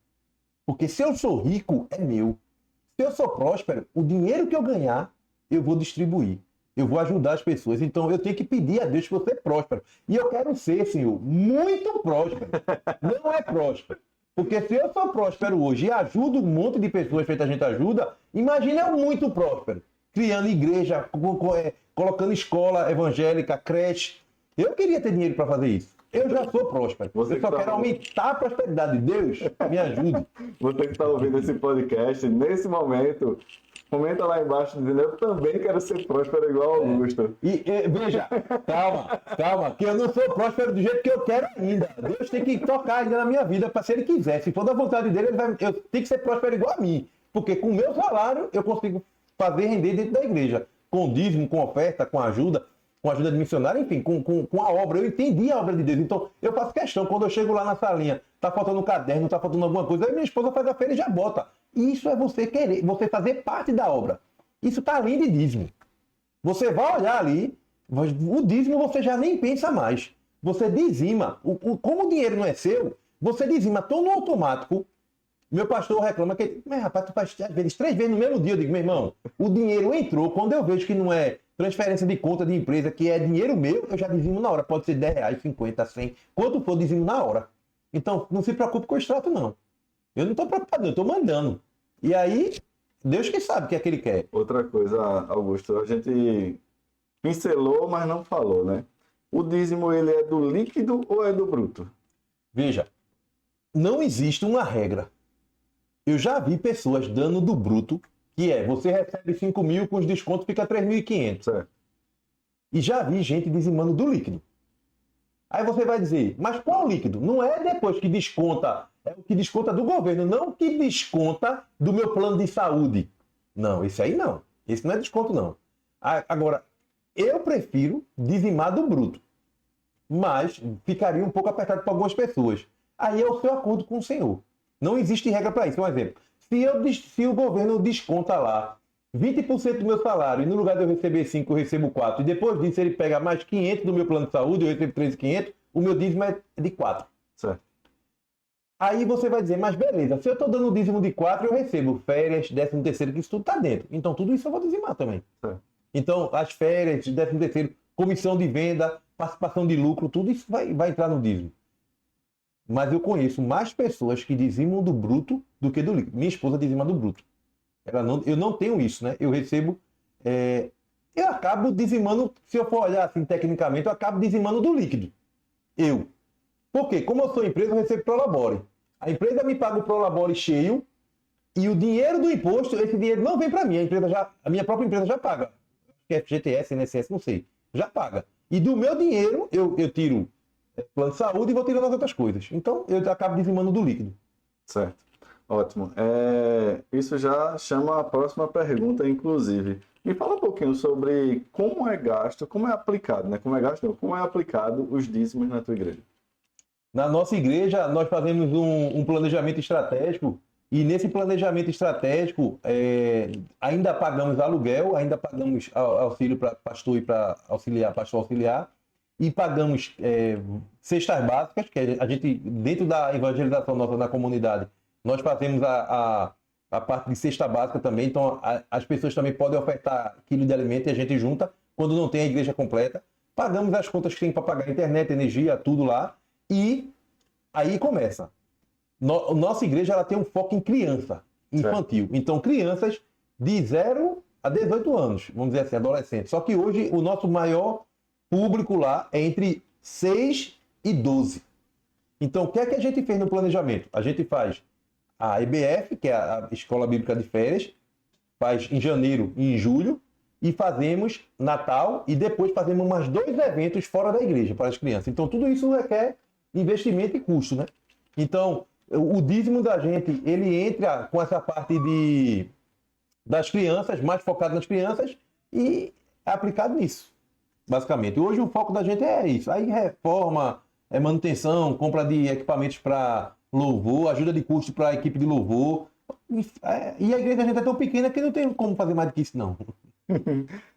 Porque se eu sou rico, é meu. Se eu sou próspero, o dinheiro que eu ganhar, eu vou distribuir. Eu vou ajudar as pessoas. Então, eu tenho que pedir a Deus que eu seja próspero. E eu quero ser, Senhor, muito próspero. Não é próspero. Porque se eu sou próspero hoje e ajudo um monte de pessoas feito a gente ajuda, imagina eu muito próspero. Criando igreja, colocando escola evangélica, creche. Eu queria ter dinheiro para fazer isso. Eu já sou próspero. Eu só quero aumentar a prosperidade. Deus, me ajude. Você que está ouvindo esse podcast, nesse momento, comenta lá embaixo dizendo: eu também quero ser próspero igual ao Augusto. E veja, calma, que eu não sou próspero do jeito que eu quero ainda. Deus tem que tocar ainda na minha vida, para se Ele quiser. Se for da vontade dele, eu tenho que ser próspero igual a mim. Porque com o meu salário, eu consigo fazer render dentro da igreja. Com dízimo, com oferta, com ajuda de missionário, enfim, com a obra. Eu entendi a obra de Deus. Então, eu faço questão, quando eu chego lá na salinha, tá faltando um caderno, tá faltando alguma coisa, aí minha esposa faz a feira e já bota. Isso é você querer, você fazer parte da obra. Isso tá além de dízimo. Você vai olhar ali, o dízimo você já nem pensa mais. Você dizima. Como o dinheiro não é seu, você dizima. Tô no automático. Meu pastor reclama que, mas rapaz, tu faz às vezes 3 vezes no mesmo dia. Eu digo, meu irmão, o dinheiro entrou. Quando eu vejo que não é transferência de conta de empresa, que é dinheiro meu, eu já dizimo na hora. Pode ser R$10, 50, 100, quanto for, dizimo na hora. Então, não se preocupe com o extrato, não. Eu não estou preocupado, eu estou mandando. E aí, Deus que sabe o que é que Ele quer. Outra coisa, Augusto, a gente pincelou, mas não falou, né? O dízimo, ele é do líquido ou é do bruto? Veja, não existe uma regra. Eu já vi pessoas dando do bruto, que é, você recebe 5 mil, com os descontos fica 3.500. Certo. E já vi gente dizimando do líquido. Aí você vai dizer, mas qual líquido? Não é depois que desconta, é o que desconta do governo, não o que desconta do meu plano de saúde. Não, esse aí não. Esse não é desconto, não. Agora, eu prefiro dizimar do bruto. Mas ficaria um pouco apertado para algumas pessoas. Aí é o seu acordo com o Senhor. Não existe regra para isso. Um exemplo. Se o governo desconta lá 20% do meu salário e no lugar de eu receber 5, eu recebo 4, e depois disso ele pega mais 500 do meu plano de saúde, eu recebo 3.500, o meu dízimo é de 4. Certo. Aí você vai dizer, mas beleza, se eu estou dando um dízimo de 4, eu recebo férias, 13º, que isso tudo está dentro. Então tudo isso eu vou dizimar também. Certo. Então as férias, 13º, comissão de venda, participação de lucro, tudo isso vai entrar no dízimo. Mas eu conheço mais pessoas que dizimam do bruto do que do líquido. Minha esposa dizima do bruto. Eu não tenho isso, né? Eu recebo... eu acabo dizimando, se eu for olhar assim tecnicamente, eu acabo dizimando do líquido. Por quê? Como eu sou empresa, eu recebo Prolabore. A empresa me paga o Prolabore cheio e o dinheiro do imposto, esse dinheiro não vem para mim. A minha própria empresa já paga. FGTS, INSS, não sei. Já paga. E do meu dinheiro, eu tiro plano de saúde e vou tirando as outras coisas. Então, eu acabo dizimando do líquido. Certo. Ótimo. Isso já chama a próxima pergunta, inclusive. Me fala um pouquinho sobre como é gasto, como é aplicado, né? Como é gasto, não, como é aplicado os dízimos na tua igreja. Na nossa igreja, nós fazemos um planejamento estratégico e nesse planejamento estratégico ainda pagamos aluguel, ainda pagamos auxílio para pastor e para pastor auxiliar, e pagamos cestas básicas, que a gente, dentro da evangelização nossa na comunidade, nós fazemos a parte de cesta básica também, então as pessoas também podem ofertar quilo de alimento e a gente junta, quando não tem a igreja completa. Pagamos as contas que tem para pagar, internet, energia, tudo lá, e aí começa. Nossa igreja ela tem um foco em criança, infantil. Certo. Então, crianças de 0 a 18 anos, vamos dizer assim, adolescentes. Só que hoje o nosso maior público lá é entre 6 e 12. Então, o que é que a gente fez no planejamento? A gente faz a EBF, que é a Escola Bíblica de Férias, faz em janeiro e em julho, e fazemos Natal, e depois fazemos mais 2 eventos fora da igreja para as crianças. Então, tudo isso requer investimento e custo, né? Então, o dízimo da gente, ele entra com essa parte das crianças, mais focado nas crianças, e é aplicado nisso, basicamente. Hoje o foco da gente é isso. Aí reforma, manutenção, compra de equipamentos para louvor, ajuda de custo para a equipe de louvor. E a igreja da gente é tão pequena que não tem como fazer mais do que isso, não.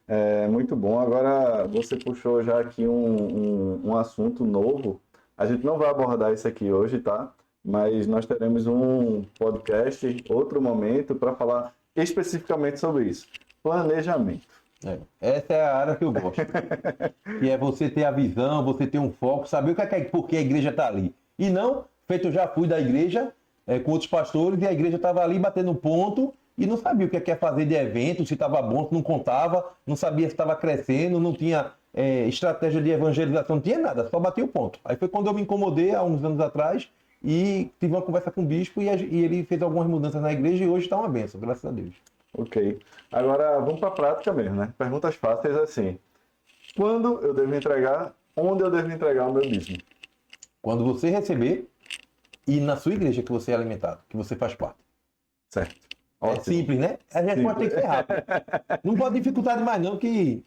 É muito bom. Agora, você puxou já aqui um assunto novo. A gente não vai abordar isso aqui hoje, tá? Mas nós teremos um podcast, outro momento, para falar especificamente sobre isso. Planejamento. Essa é a área que eu gosto. Que é você ter a visão, você ter um foco, saber o que é, por que a igreja está ali. E não, feito eu já fui da igreja com outros pastores e a igreja estava ali batendo ponto e não sabia o que é fazer de evento, se estava bom, se não contava, não sabia se estava crescendo, não tinha estratégia de evangelização, não tinha nada, só batia o ponto. Aí foi quando eu me incomodei, há uns anos atrás, e tive uma conversa com o bispo e ele fez algumas mudanças na igreja e hoje está uma bênção, graças a Deus. Ok. Agora, vamos para a prática mesmo, né? Perguntas fáceis assim. Quando eu devo entregar? Onde eu devo entregar o meu dízimo? Quando você receber e na sua igreja que você é alimentado, que você faz parte. Certo. É Ótimo. simples, né? A resposta tem que ser rápida. Não pode dificultar demais não, que...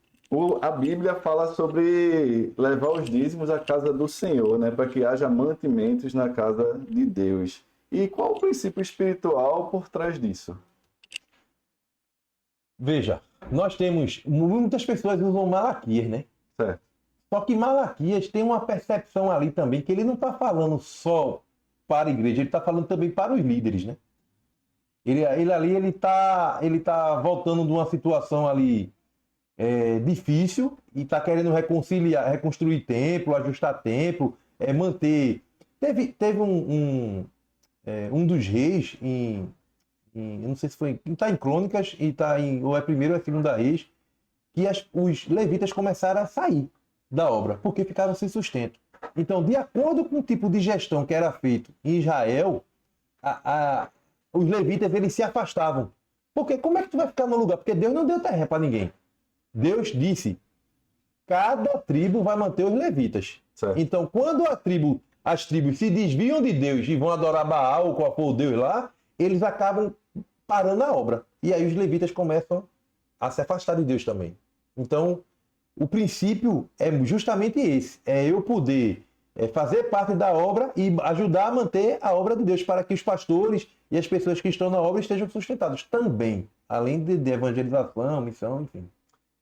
A Bíblia fala sobre levar os dízimos à casa do Senhor, né? Para que haja mantimentos na casa de Deus. E qual o princípio espiritual por trás disso? Veja, nós temos... Muitas pessoas usam Malaquias, né? Certo. Só que Malaquias tem uma percepção ali também, que ele não está falando só para a igreja, ele está falando também para os líderes, né? Ele ali, ele tá voltando de uma situação ali difícil e está querendo reconciliar, reconstruir templo, ajustar templo, manter... Teve um dos reis eu não sei se foi... Está em Crônicas, ou é primeiro ou é segunda reis, que os levitas começaram a sair da obra, porque ficaram sem sustento. Então, de acordo com o tipo de gestão que era feito em Israel, os levitas eles se afastavam. Porque como é que tu vai ficar no lugar? Porque Deus não deu terra para ninguém. Deus disse, cada tribo vai manter os levitas. Certo. Então, quando as tribos se desviam de Deus e vão adorar Baal ou qual for o Deus lá, eles acabam parando a obra. E aí os levitas começam a se afastar de Deus também. Então, o princípio é justamente esse. É eu poder fazer parte da obra e ajudar a manter a obra de Deus para que os pastores e as pessoas que estão na obra estejam sustentados também. Além de evangelização, missão, enfim.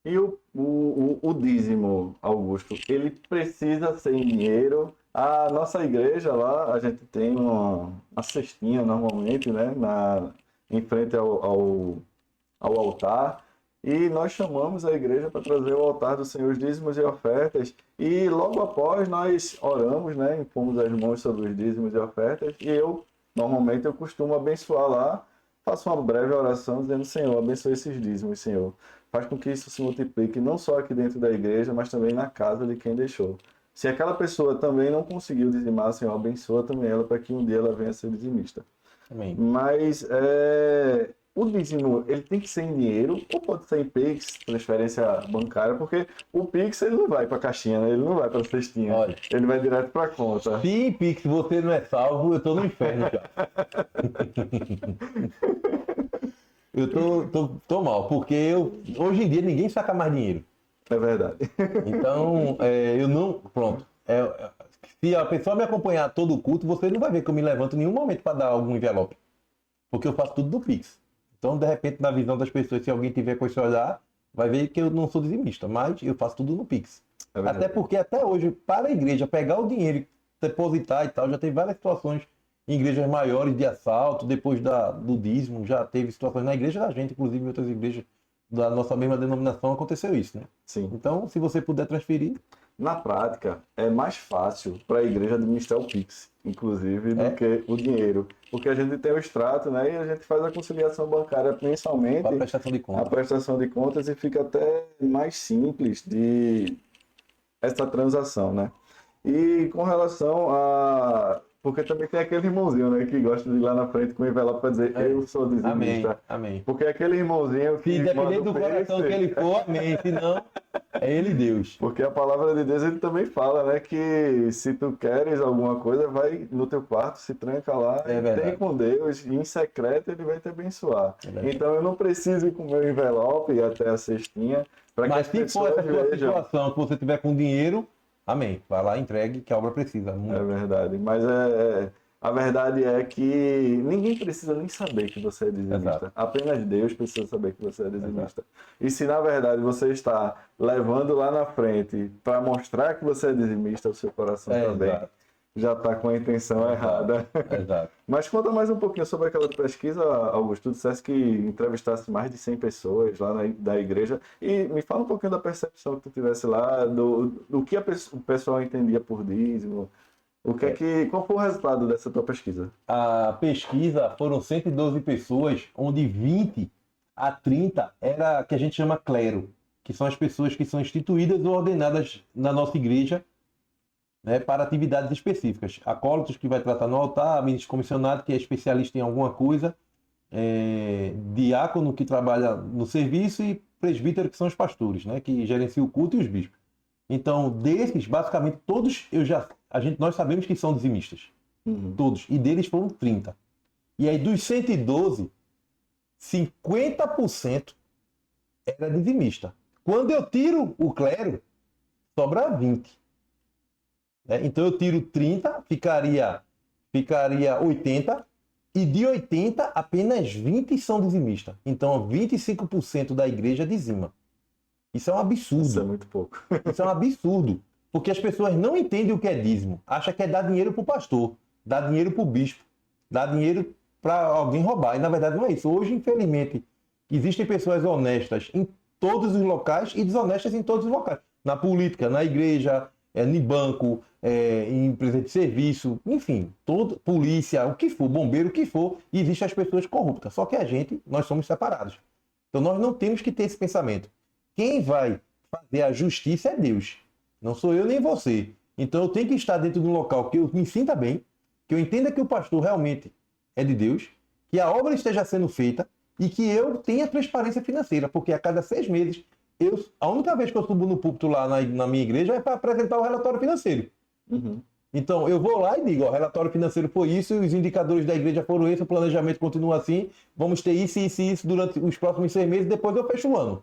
E o dízimo, Augusto, ele precisa ser em dinheiro? A nossa igreja lá, a gente tem uma cestinha normalmente, né? Em frente ao altar. E nós chamamos a igreja para trazer o altar do Senhor os dízimos e ofertas. E logo após nós oramos, né? Impomos as mãos sobre os dízimos e ofertas. E normalmente eu costumo abençoar lá. Faço uma breve oração dizendo, Senhor, abençoe esses dízimos, Senhor. Faz com que isso se multiplique não só aqui dentro da igreja, mas também na casa de quem deixou. Se aquela pessoa também não conseguiu dizimar, Senhor, abençoa também ela para que um dia ela venha a ser dizimista. Amém. Mas o dízimo, ele tem que ser em dinheiro ou pode ser em Pix, transferência bancária, porque o Pix ele não vai para a caixinha, né? Ele não vai para a cestinha. Olha, ele vai direto para a conta. se em Pix você não é salvo, eu estou no inferno já. Eu tô mal, porque hoje em dia ninguém saca mais dinheiro. É verdade. Então, eu não... Pronto. Se a pessoa me acompanhar todo o culto, você não vai ver que eu me levanto em nenhum momento para dar algum envelope. Porque eu faço tudo do Pix. Então, de repente, na visão das pessoas, se alguém tiver com esse olhar, vai ver que eu não sou dizimista. Mas eu faço tudo no Pix. Até porque, até hoje, para a igreja pegar o dinheiro, depositar e tal, já teve várias situações em igrejas maiores de assalto, depois do dízimo, já teve situações na igreja da gente, inclusive em outras igrejas da nossa mesma denominação aconteceu isso, né? Sim. Então, se você puder transferir... Na prática, é mais fácil para a igreja administrar o Pix, inclusive, do que o dinheiro. Porque a gente tem o extrato, né? E a gente faz a conciliação bancária mensalmente. A prestação de contas. A prestação de contas e fica até mais simples de essa transação, né? E com relação a... Porque também tem aquele irmãozinho, né? Que gosta de ir lá na frente com o envelope para dizer eu sou dizimista. Amém. Porque aquele irmãozinho que... Se depender do coração que ele for, amém. Se não, é ele Deus. Porque a palavra de Deus, ele também fala, né? Que se tu queres alguma coisa, vai no teu quarto, se tranca lá, tem com Deus, e em secreto ele vai te abençoar. Então eu não preciso ir com o meu envelope e até a cestinha. Mas se for essa sua situação, que você tiver com dinheiro, amém. Vai lá, entregue, que a obra precisa. É verdade. Mas A verdade é que ninguém precisa nem saber que você é dizimista. Exato. Apenas Deus precisa saber que você é dizimista. Exato. E se na verdade você está levando lá na frente para mostrar que você é dizimista, o seu coração também Exato. já está com a intenção errada. Exato. Mas conta mais um pouquinho sobre aquela pesquisa, Augusto. Tu disseste que entrevistasse mais de 100 pessoas lá da igreja. E me fala um pouquinho da percepção que tu tivesse lá, do que o pessoal entendia por dízimo. Qual foi o resultado dessa tua pesquisa? A pesquisa foram 112 pessoas, onde 20 a 30 era que a gente chama clero, que são as pessoas que são instituídas ou ordenadas na nossa igreja, né, para atividades específicas. Acólitos, que vai tratar no altar, ministro comissionado, que é especialista em alguma coisa, diácono, que trabalha no serviço, e presbítero, que são os pastores, né, que gerenciam o culto, e os bispos. Então, desses, basicamente, todos nós sabemos que são dizimistas. Todos. E deles foram 30. E aí, dos 112, 50% era dizimista. Quando eu tiro o clero, sobra 20. Então, eu tiro 30, ficaria 80. E de 80, apenas 20 são dizimistas. Então, 25% da igreja dizima. Isso é um absurdo. Isso é muito pouco. Isso é um absurdo. Porque as pessoas não entendem o que é dízimo. Acham que é dar dinheiro para o pastor, dar dinheiro para o bispo, dar dinheiro para alguém roubar. E na verdade não é isso. Hoje, infelizmente, existem pessoas honestas em todos os locais e desonestas em todos os locais. Na política, na igreja, em banco, em empresa de serviço, enfim, polícia, o que for, bombeiro, o que for, e existem as pessoas corruptas. Só que nós somos separados. Então nós não temos que ter esse pensamento. Quem vai fazer a justiça é Deus. Não sou eu nem você. Então eu tenho que estar dentro de um local que eu me sinta bem, que eu entenda que o pastor realmente é de Deus, que a obra esteja sendo feita e que eu tenha transparência financeira, porque a cada 6 meses, a única vez que eu subo no púlpito lá na minha igreja é para apresentar o relatório financeiro. Então eu vou lá e digo, o relatório financeiro foi isso, os indicadores da igreja foram esse, o planejamento continua assim, vamos ter isso, isso e isso durante os próximos 6 meses, depois eu fecho o ano.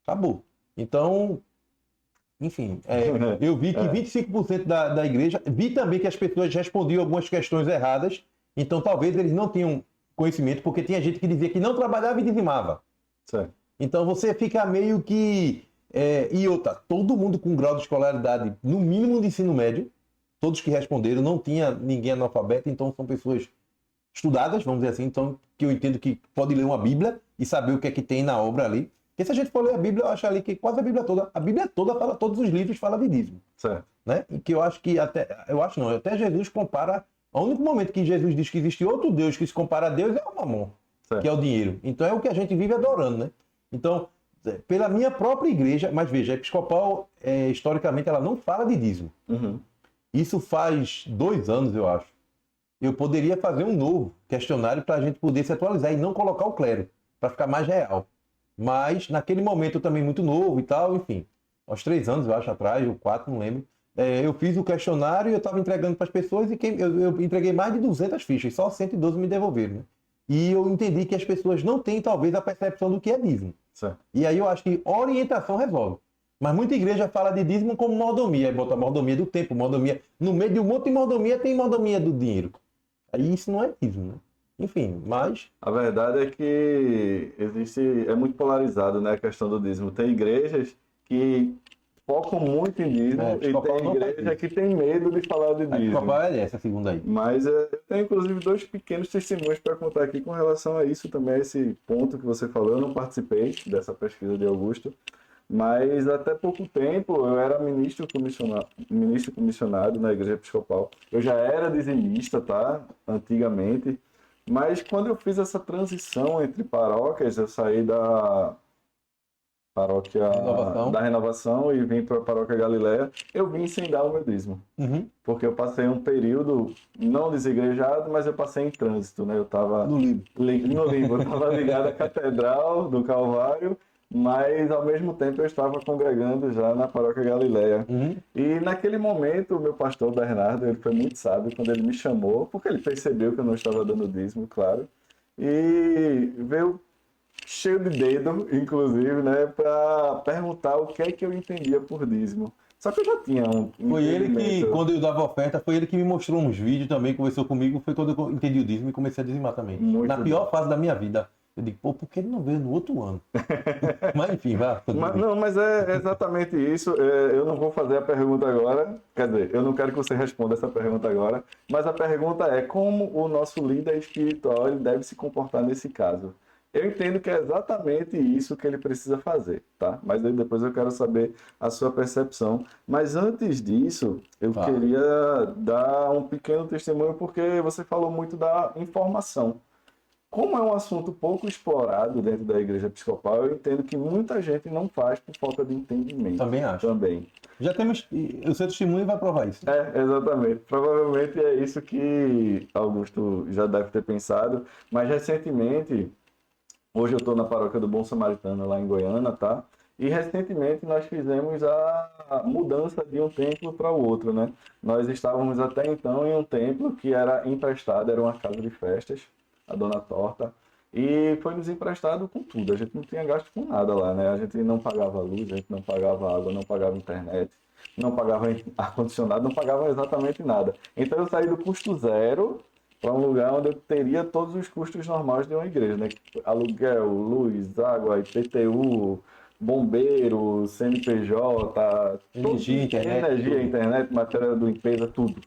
Acabou. Então, enfim, eu vi que 25% da igreja, vi também que as pessoas respondiam algumas questões erradas, então talvez eles não tenham conhecimento, porque tinha gente que dizia que não trabalhava e dizimava. Certo. Então você fica meio que... e outra, todo mundo com grau de escolaridade, no mínimo de ensino médio, todos que responderam, não tinha ninguém analfabeto, então são pessoas estudadas, vamos dizer assim, então que eu entendo que pode ler uma Bíblia e saber o que é que tem na obra ali. Porque se a gente for ler a Bíblia, eu acho ali que quase a Bíblia toda fala, todos os livros falam de dízimo. Certo. Né? E que eu acho que até Jesus compara, o único momento que Jesus diz que existe outro Deus que se compara a Deus é o mamon, que é o dinheiro. Então é o que a gente vive adorando, né? Então, pela minha própria igreja, mas veja, a episcopal, historicamente, ela não fala de dízimo. Isso faz 2 anos, eu acho. Eu poderia fazer um novo questionário para a gente poder se atualizar e não colocar o clero, para ficar mais real. Mas, naquele momento, eu também muito novo e tal, enfim. Aos 3 anos, eu acho, atrás, ou 4, não lembro. Eu fiz o questionário e eu estava entregando para as pessoas e eu entreguei mais de 200 fichas, só 112 me devolveram. Né? E eu entendi que as pessoas não têm, talvez, a percepção do que é dízimo. Certo. E aí eu acho que orientação resolve. Mas muita igreja fala de dízimo como mordomia. Aí bota mordomia do tempo, mordomia... No meio de um monte de mordomia, tem mordomia do dinheiro. Aí isso não é dízimo, né? Enfim, mas... A verdade é que é muito polarizado, né, a questão do dízimo. Tem igrejas que focam muito em dízimo e tem igreja que tem medo de falar de dízimo. Qual é essa segunda aí? Mas eu tenho, inclusive, 2 pequenos testemunhos para contar aqui com relação a isso também, a esse ponto que você falou. Eu não participei dessa pesquisa de Augusto, mas até pouco tempo eu era ministro comissionado na Igreja Episcopal. Eu já era dizimista, tá? Antigamente. Mas quando eu fiz essa transição entre paróquias, eu saí da paróquia da Renovação e vim para a paróquia Galileia, eu vim sem dar o meu dízimo. Porque eu passei um período não desigrejado, mas eu passei em trânsito, né? Eu estava no limbo, eu estava ligado à Catedral do Calvário, mas ao mesmo tempo eu estava congregando já na paróquia Galileia. E naquele momento o meu pastor Bernardo, ele foi muito sábio quando ele me chamou, porque ele percebeu que eu não estava dando dízimo, claro, e veio cheio de dedo, inclusive, né, para perguntar o que é que eu entendia por dízimo. Só que eu já tinha um Foi ele que, entendimento. quando eu dava oferta, foi ele que me mostrou uns vídeos também, conversou comigo, foi quando eu entendi o dízimo e comecei a dizimar também. Muito Na bom. pior fase da minha vida. Eu digo, pô, por que ele não veio no outro ano? Mas enfim, vai. Mas é exatamente isso. Eu não vou fazer a pergunta agora. Quer dizer, eu não quero que você responda essa pergunta agora. Mas a pergunta é como o nosso líder espiritual ele deve se comportar nesse caso. Eu entendo que é exatamente isso que ele precisa fazer, tá? Mas aí depois eu quero saber a sua percepção. Mas antes disso, eu Fala. queria dar um pequeno testemunho porque você falou muito da informação. Como é um assunto pouco explorado dentro da igreja episcopal, eu entendo que muita gente não faz por falta de entendimento. Também acho. Também. Já temos. O seu testemunho vai provar isso. Exatamente. Provavelmente é isso que Augusto já deve ter pensado. Mas recentemente, hoje eu estou na paróquia do Bom Samaritano, lá em Goiânia, tá? E recentemente nós fizemos a mudança de um templo para o outro, né? Nós estávamos até então em um templo que era emprestado, era uma casa de festas, a Dona Torta, e foi nos emprestado com tudo. A gente não tinha gasto com nada lá, né? A gente não pagava luz, a gente não pagava água, não pagava internet, não pagava ar-condicionado, não pagava exatamente nada. Então eu saí do custo zero para um lugar onde eu teria todos os custos normais de uma igreja, né? Aluguel, luz, água, IPTU, bombeiro, CNPJ, energia, internet, matéria de limpeza, tudo.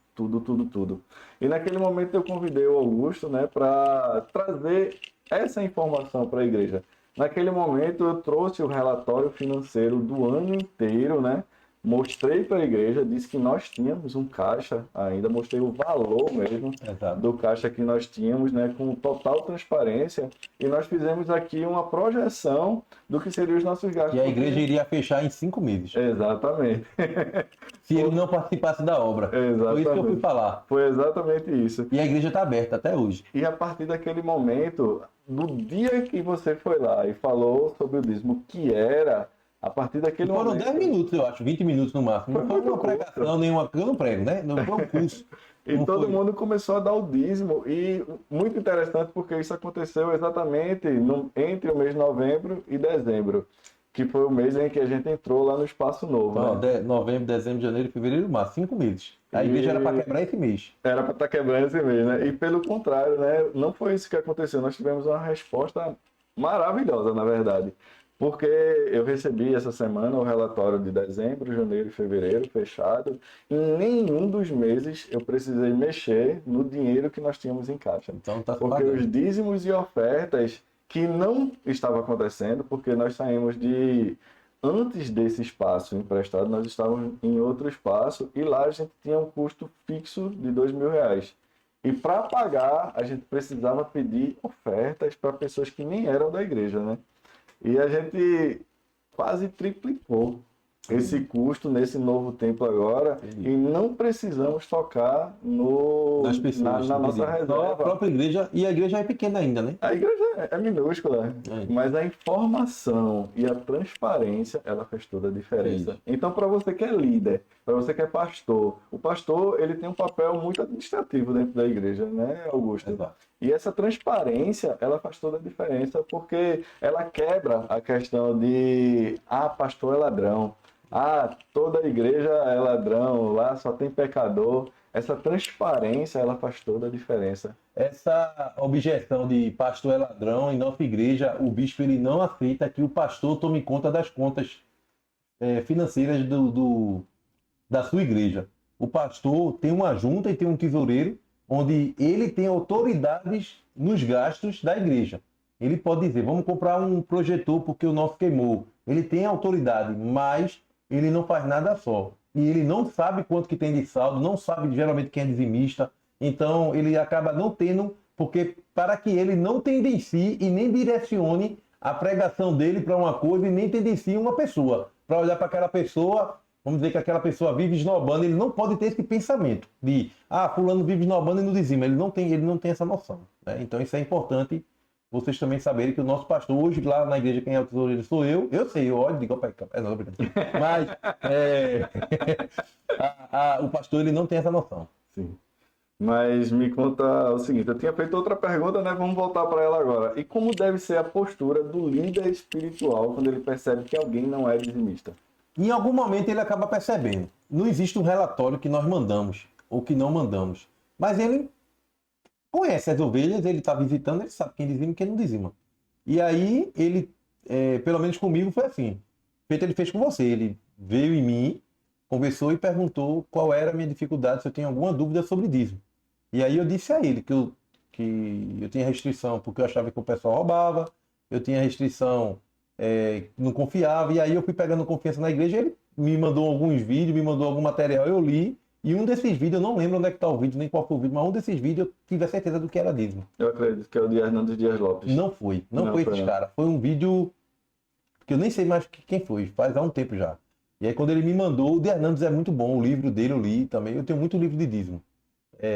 E naquele momento eu convidei o Augusto, né, para trazer essa informação para a igreja. Naquele momento eu trouxe o relatório financeiro do ano inteiro, né? Mostrei para a igreja, disse que nós tínhamos um caixa ainda, mostrei o valor mesmo Exato. do caixa que nós tínhamos, né, com total transparência, e nós fizemos aqui uma projeção do que seriam os nossos gastos. E a igreja iria fechar em 5 meses. Exatamente. Se ele não participasse da obra. Exatamente. Foi isso que eu fui falar. Foi exatamente isso. E a igreja está aberta até hoje. E a partir daquele momento, do dia que você foi lá e falou sobre o dízimo, que era, a partir daquele Foram momento... 10 minutos, eu acho, 20 minutos no máximo. Não Foi foi uma muito pregação, nenhuma. Eu não prego, né? Não foi um curso. E Não todo foi. mundo começou a dar o dízimo. E muito interessante porque isso aconteceu exatamente entre o mês de novembro e dezembro, que foi o mês em que a gente entrou lá no Espaço Novo. Então, Né? novembro, dezembro, janeiro, fevereiro, março, 5 meses. A igreja era para quebrar esse mês. Era para estar quebrando esse mês, né? E pelo contrário, né? Não foi isso que aconteceu. Nós tivemos uma resposta maravilhosa, na verdade. Porque eu recebi essa semana o relatório de dezembro, janeiro e fevereiro fechado. Em nenhum dos meses eu precisei mexer no dinheiro que nós tínhamos em caixa. Então tá Porque pagando. os dízimos e ofertas que não estavam acontecendo, porque nós saímos de... Antes desse espaço emprestado, nós estávamos em outro espaço e lá a gente tinha um custo fixo de R$2.000. E para pagar, a gente precisava pedir ofertas para pessoas que nem eram da igreja, né? E a gente quase triplicou esse custo nesse novo templo agora. Entendi. E não precisamos tocar Das pessoas. na nossa Só a reserva. própria igreja, e a igreja é pequena ainda, né? A igreja é minúscula, É. mas a informação e a transparência, ela faz toda a diferença. Isso. Então, para você que é líder, para você que é pastor, o pastor ele tem um papel muito administrativo dentro da igreja, né, Augusto? Exato. E essa transparência, ela faz toda a diferença, porque ela quebra a questão de, pastor é ladrão, toda a igreja é ladrão, lá só tem pecador. Essa transparência, ela faz toda a diferença. Essa objeção de pastor é ladrão, em nossa igreja, o bispo ele não aceita que o pastor tome conta das contas financeiras da sua igreja. O pastor tem uma junta e tem um tesoureiro, onde ele tem autoridades nos gastos da igreja. Ele pode dizer, vamos comprar um projetor porque o nosso queimou. Ele tem autoridade, mas ele não faz nada só. E ele não sabe quanto que tem de saldo, não sabe geralmente quem é dizimista. Então ele acaba não tendo, porque para que ele não tendencie e nem direcione a pregação dele para uma coisa e nem tendencie uma pessoa. Para olhar para aquela pessoa, vamos dizer que aquela pessoa vive esnobando, ele não pode ter esse pensamento de, fulano vive esnobando e não dizima. Ele não tem essa noção. Né? Então isso é importante vocês também saberem que o nosso pastor, hoje lá na igreja, quem é o tesoureiro sou eu. Eu sei, eu olho e digo, não, brincadeira. Mas o pastor ele não tem essa noção. Sim. Mas me conta o seguinte, eu tinha feito outra pergunta, né? Vamos voltar para ela agora. E como deve ser a postura do líder espiritual quando ele percebe que alguém não é dizimista? Em algum momento ele acaba percebendo. Não existe um relatório que nós mandamos ou que não mandamos. Mas ele conhece as ovelhas, ele está visitando, ele sabe quem dizima e quem não dizima. E aí ele, pelo menos comigo, foi assim. Feito ele fez com você. Ele veio em mim, conversou e perguntou qual era a minha dificuldade, se eu tinha alguma dúvida sobre dízimo. E aí eu disse a ele que eu tinha restrição porque eu achava que o pessoal roubava, eu tinha restrição, não confiava, e aí eu fui pegando confiança na igreja, ele me mandou alguns vídeos, me mandou algum material, eu li, e um desses vídeos, eu não lembro onde é que está o vídeo, nem qual foi o vídeo, mas um desses vídeos eu tive a certeza do que era dízimo. Eu acredito que é o de Hernando Dias Lopes. Não foi esses caras, foi um vídeo que eu nem sei mais quem foi, faz há um tempo já. E aí quando ele me mandou, o de Hernandes é muito bom, o livro dele eu li também, eu tenho muito livro de dízimo.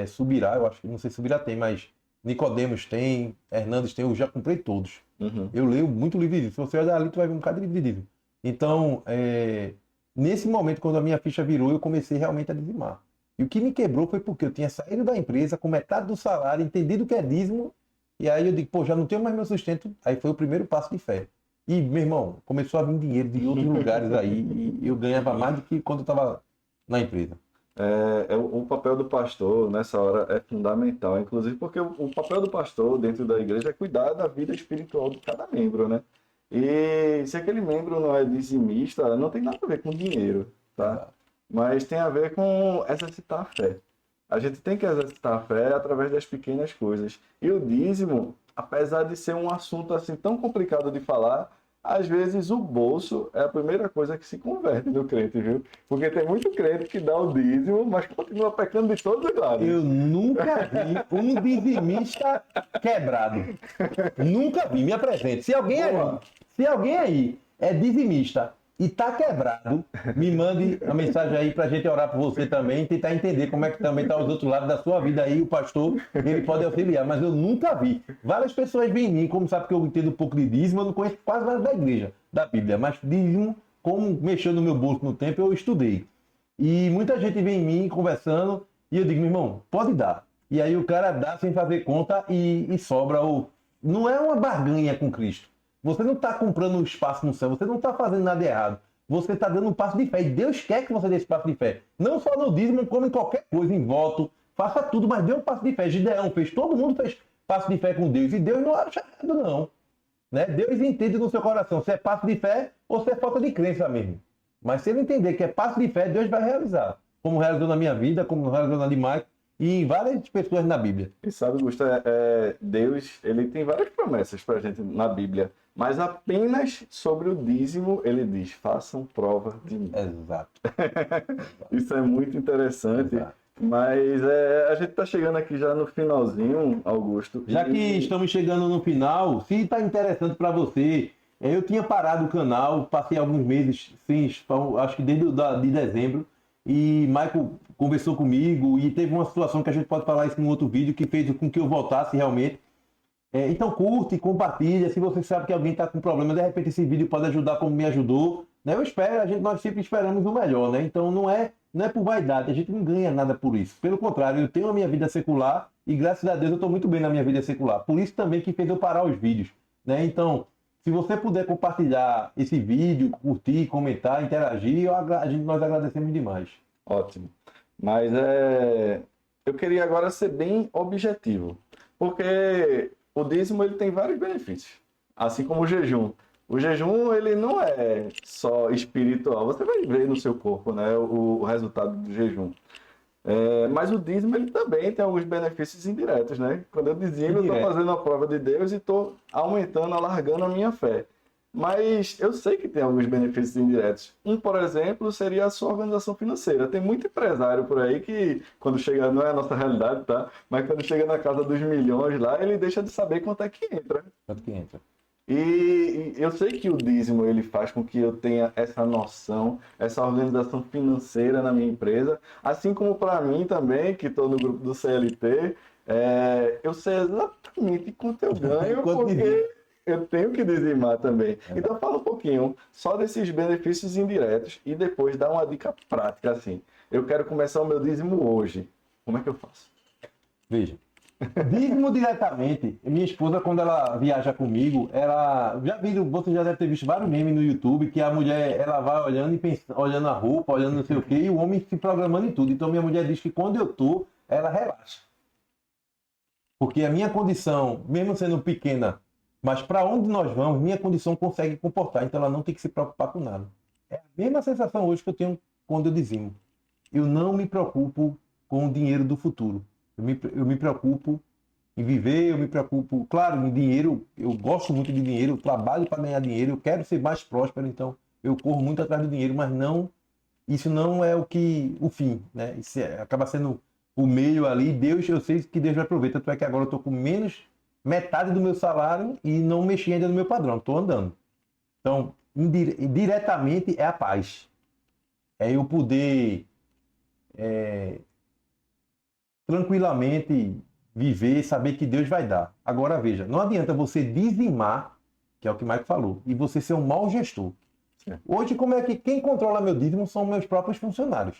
Subirá, eu acho que, não sei se Subirá tem, mas Nicodemos tem, Hernandes tem, eu já comprei todos. Uhum. Eu leio muito livro de dízimo. Se você olhar ali, tu vai ver um bocado de livro de dízimo. Então, nesse momento, quando a minha ficha virou, eu comecei realmente a dizimar. E o que me quebrou foi porque eu tinha saído da empresa com metade do salário, entendido o que é dízimo, e aí eu digo, pô, já não tenho mais meu sustento. Aí foi o primeiro passo de fé. E, meu irmão, começou a vir dinheiro de outros lugares aí, e eu ganhava mais do que quando eu estava na empresa. O papel do pastor nessa hora é fundamental, inclusive porque o papel do pastor dentro da igreja é cuidar da vida espiritual de cada membro, né? E se aquele membro não é dizimista, não tem nada a ver com dinheiro, tá? Mas tem a ver com exercitar a fé. A gente tem que exercitar a fé através das pequenas coisas. E o dízimo, apesar de ser um assunto assim tão complicado de falar, às vezes o bolso é a primeira coisa que se converte no crente, viu? Porque tem muito crente que dá o dízimo, mas continua pecando de todos os lados. Eu nunca vi um dizimista quebrado. Nunca vi, me apresente. Se alguém aí é dizimista e tá quebrado, me mande a mensagem aí pra gente orar por você também, tentar entender como é que também tá os outros lados da sua vida aí, o pastor, ele pode auxiliar, mas eu nunca vi. Várias pessoas vêm em mim, como sabe que eu entendo um pouco de dízimo, eu não conheço quase nada da igreja, da Bíblia, mas dízimo, como mexeu no meu bolso no tempo, eu estudei. E muita gente vem em mim conversando, e eu digo, meu irmão, pode dar. E aí o cara dá sem fazer conta e sobra. Não é uma barganha com Cristo. Você não está comprando um espaço no céu, você não está fazendo nada errado. Você está dando um passo de fé. E Deus quer que você dê esse passo de fé. Não só no dízimo, como em qualquer coisa, em voto. Faça tudo, mas dê um passo de fé. Gideão fez, todo mundo fez passo de fé com Deus. E Deus não acha errado, não. Né? Deus entende no seu coração se é passo de fé ou se é falta de crença mesmo. Mas se ele entender que é passo de fé, Deus vai realizar. Como realizou na minha vida, como realizou na de Mike e em várias pessoas na Bíblia. E sabe, Gustavo, Deus, ele tem várias promessas para a gente na Bíblia, mas apenas sobre o dízimo ele diz, façam prova de mim. Exato. Isso é muito interessante. Exato. Mas a gente está chegando aqui já no finalzinho, Augusto. Já que estamos chegando no final, se está interessante para você, eu tinha parado o canal, passei alguns meses, sim, acho que desde de dezembro, e Michael conversou comigo e teve uma situação que a gente pode falar isso em um outro vídeo que fez com que eu voltasse realmente. Então curte, compartilha, se você sabe que alguém está com problema, de repente esse vídeo pode ajudar como me ajudou. Né? Eu espero, nós sempre esperamos o melhor, né? Então não é por vaidade, a gente não ganha nada por isso. Pelo contrário, eu tenho a minha vida secular e graças a Deus eu estou muito bem na minha vida secular. Por isso também que fez eu parar os vídeos. Né? Então, se você puder compartilhar esse vídeo, curtir, comentar, interagir, nós agradecemos demais. Ótimo. Mas eu queria agora ser bem objetivo, porque o dízimo ele tem vários benefícios, assim como o jejum. O jejum ele não é só espiritual, você vai ver no seu corpo, né, o resultado do jejum. Mas o dízimo ele também tem alguns benefícios indiretos, né? Quando eu dizimo, eu estou fazendo a prova de Deus e estou aumentando, alargando a minha fé. Mas eu sei que tem alguns benefícios indiretos. Por exemplo, seria a sua organização financeira. Tem muito empresário por aí que, quando chega, não é a nossa realidade, tá? Mas quando chega na casa dos milhões lá, ele deixa de saber quanto é que entra. Quanto que entra. E eu sei que o dízimo ele faz com que eu tenha essa noção, essa organização financeira na minha empresa, assim como para mim também, que estou no grupo do CLT, eu sei exatamente quanto eu ganho, porque eu tenho que dizimar também. Então fala um pouquinho só desses benefícios indiretos e depois dá uma dica prática assim. Eu quero começar o meu dízimo hoje. Como é que eu faço? Veja, Dízimo diretamente. Minha esposa, quando ela viaja comigo, ela já viram, você já deve ter visto vários memes no YouTube que a mulher ela vai olhando e olhando a roupa, olhando não sei o quê, e o homem se programando em tudo. Então minha mulher diz que quando eu tô, ela relaxa. Porque a minha condição, mesmo sendo pequena, mas para onde nós vamos, minha condição consegue comportar. Então ela não tem que se preocupar com nada. É a mesma sensação hoje que eu tenho quando eu dizimo. Eu não me preocupo com o dinheiro do futuro. Eu me preocupo em viver, eu me preocupo, claro, em dinheiro, eu gosto muito de dinheiro, eu trabalho para ganhar dinheiro, eu quero ser mais próspero, então eu corro muito atrás do dinheiro, mas não, isso não é o fim, né? Isso acaba sendo o meio ali, Deus, eu sei que Deus vai prover, tanto é que agora eu estou com menos, metade do meu salário e não mexi ainda no meu padrão, estou andando. Então, diretamente é a paz. É eu poder tranquilamente viver, saber que Deus vai dar. Agora veja, não adianta você dizimar, que é o que o Mike falou, e você ser um mau gestor. Hoje, como é que quem controla meu dízimo são meus próprios funcionários.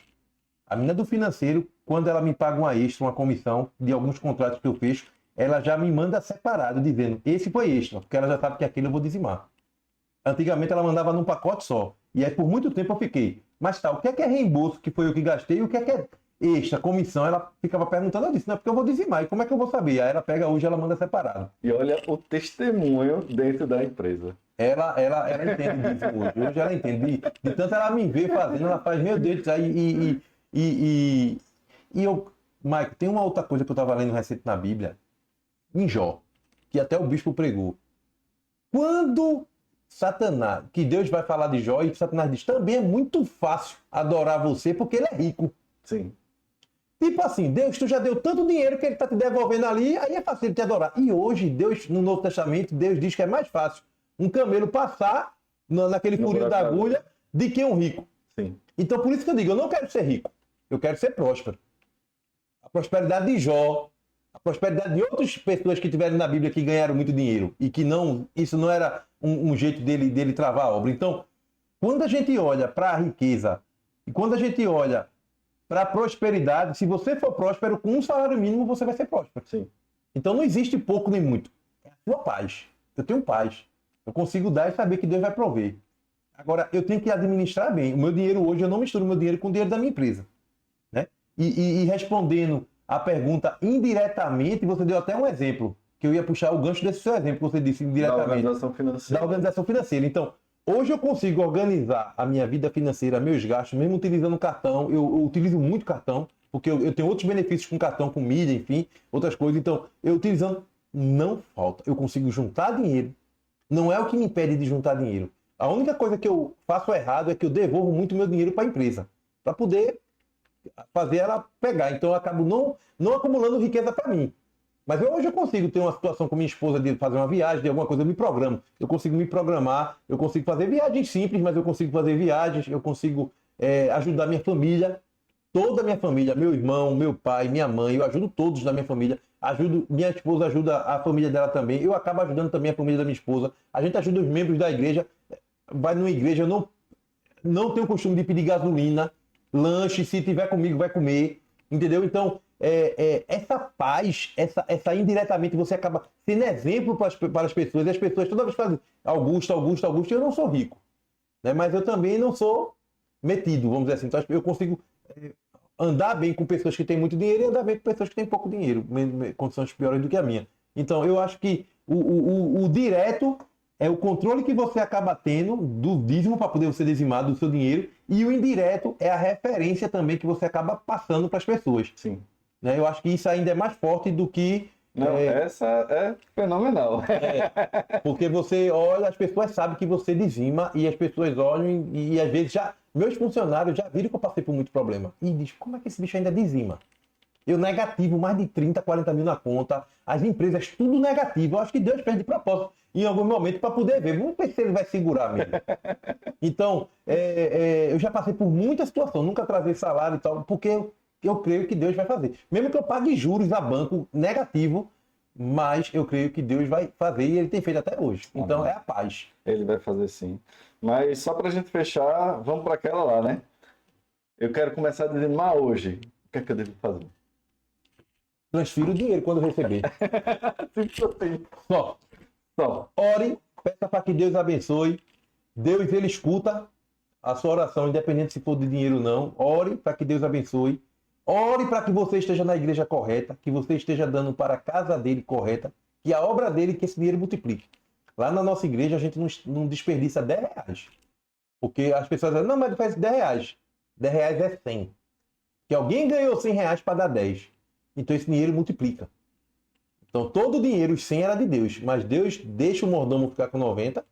A menina do financeiro, quando ela me paga uma extra, uma comissão de alguns contratos que eu fecho, ela já me manda separado, dizendo, esse foi extra, porque ela já sabe que aquilo eu vou dizimar. Antigamente ela mandava num pacote só. E aí por muito tempo eu fiquei. Mas tá, o que é reembolso, que foi eu que gastei, e o que é extra, comissão? Ela ficava perguntando, eu disse, não é porque eu vou dizimar. E como é que eu vou saber? Aí ela pega hoje e ela manda separado. E olha o testemunho dentro da empresa. Ela entende disso hoje. Hoje ela entende. De tanto ela me vê fazendo, ela faz, meu Deus, e eu, Mike, tem uma outra coisa que eu estava lendo recente na Bíblia, em Jó, que até o bispo pregou. Quando Satanás, que Deus vai falar de Jó, e Satanás diz, também é muito fácil adorar você porque ele é rico. Sim. Tipo assim, Deus, tu já deu tanto dinheiro que ele está te devolvendo ali, aí é fácil ele te adorar. E hoje, Deus, no Novo Testamento, Deus diz que é mais fácil um camelo passar naquele furinho da agulha do que um rico. Sim. Então, por isso que eu digo, eu não quero ser rico, eu quero ser próspero. A prosperidade de Jó, a prosperidade de outras pessoas que tiveram na Bíblia que ganharam muito dinheiro e que não, isso não era um jeito dele travar a obra. Então, quando a gente olha para a riqueza e quando a gente olha para a prosperidade, se você for próspero, com um salário mínimo você vai ser próspero. Sim. Então não existe pouco nem muito. É a sua paz. Eu tenho paz. Eu consigo dar e saber que Deus vai prover. Agora, eu tenho que administrar bem. O meu dinheiro hoje, eu não misturo o meu dinheiro com o dinheiro da minha empresa. Né? E respondendo a pergunta indiretamente, você deu até um exemplo, que eu ia puxar o gancho desse seu exemplo, que você disse indiretamente. Da organização financeira. Da organização financeira. Então, hoje eu consigo organizar a minha vida financeira, meus gastos, mesmo utilizando cartão. Eu utilizo muito cartão, porque eu tenho outros benefícios com cartão, com mídia, enfim, outras coisas. Então, eu utilizando, não falta. Eu consigo juntar dinheiro. Não é o que me impede de juntar dinheiro. A única coisa que eu faço errado é que eu devolvo muito meu dinheiro para a empresa, para poder fazer ela pegar. Então, eu acabo não acumulando riqueza para mim. Mas hoje eu consigo ter uma situação com minha esposa de fazer uma viagem, de alguma coisa, eu me programo. Eu consigo me programar, eu consigo fazer viagens simples, mas eu consigo fazer viagens, eu consigo ajudar minha família, toda a minha família, meu irmão, meu pai, minha mãe, eu ajudo todos da minha família, minha esposa ajuda a família dela também, eu acabo ajudando também a família da minha esposa, a gente ajuda os membros da igreja, vai numa igreja, eu não tenho o costume de pedir gasolina, lanche, se tiver comigo vai comer, entendeu? Então, essa paz, essa indiretamente você acaba sendo exemplo para as pessoas, e as pessoas toda vez falam Augusto, eu não sou rico, né? Mas eu também não sou metido, vamos dizer assim. Então eu consigo andar bem com pessoas que têm muito dinheiro e andar bem com pessoas que têm pouco dinheiro, condições piores do que a minha. Então eu acho que o direto é o controle que você acaba tendo do dízimo para poder você dizimar do seu dinheiro, e o indireto é a referência também que você acaba passando para as pessoas. Sim. Né? Eu acho que isso ainda é mais forte do que... Não, essa é fenomenal. Porque você olha, as pessoas sabem que você dizima, e as pessoas olham e às vezes meus funcionários já viram que eu passei por muito problema. E diz, como é que esse bicho ainda dizima? Eu negativo, mais de 30, 40 mil na conta, as empresas tudo negativo. Eu acho que Deus fez de propósito em algum momento para poder ver. Vamos ver se ele vai segurar mesmo. Então, eu já passei por muita situação, nunca trazei salário e tal, porque eu creio que Deus vai fazer. Mesmo que eu pague juros a banco negativo, mas eu creio que Deus vai fazer, e ele tem feito até hoje. Então é a paz. Ele vai fazer sim. Mas só para a gente fechar, vamos para aquela lá, né? Eu quero começar a dizimar hoje. O que é que eu devo fazer? transfira o dinheiro quando receber. Simples assim. Só. Só. Ore, peça para que Deus abençoe. Deus, ele escuta a sua oração, independente se for de dinheiro ou não. Ore para que Deus abençoe. Ore para que você esteja na igreja correta, que você esteja dando para a casa dele correta, que a obra dele, que esse dinheiro multiplique. Lá na nossa igreja a gente não desperdiça R$10. Porque as pessoas dizem, não, mas faz R$10. R$10 é 100. Que alguém ganhou R$100 para dar 10. Então esse dinheiro multiplica. Então todo o dinheiro, os 100 era de Deus, mas Deus deixa o mordomo ficar com 90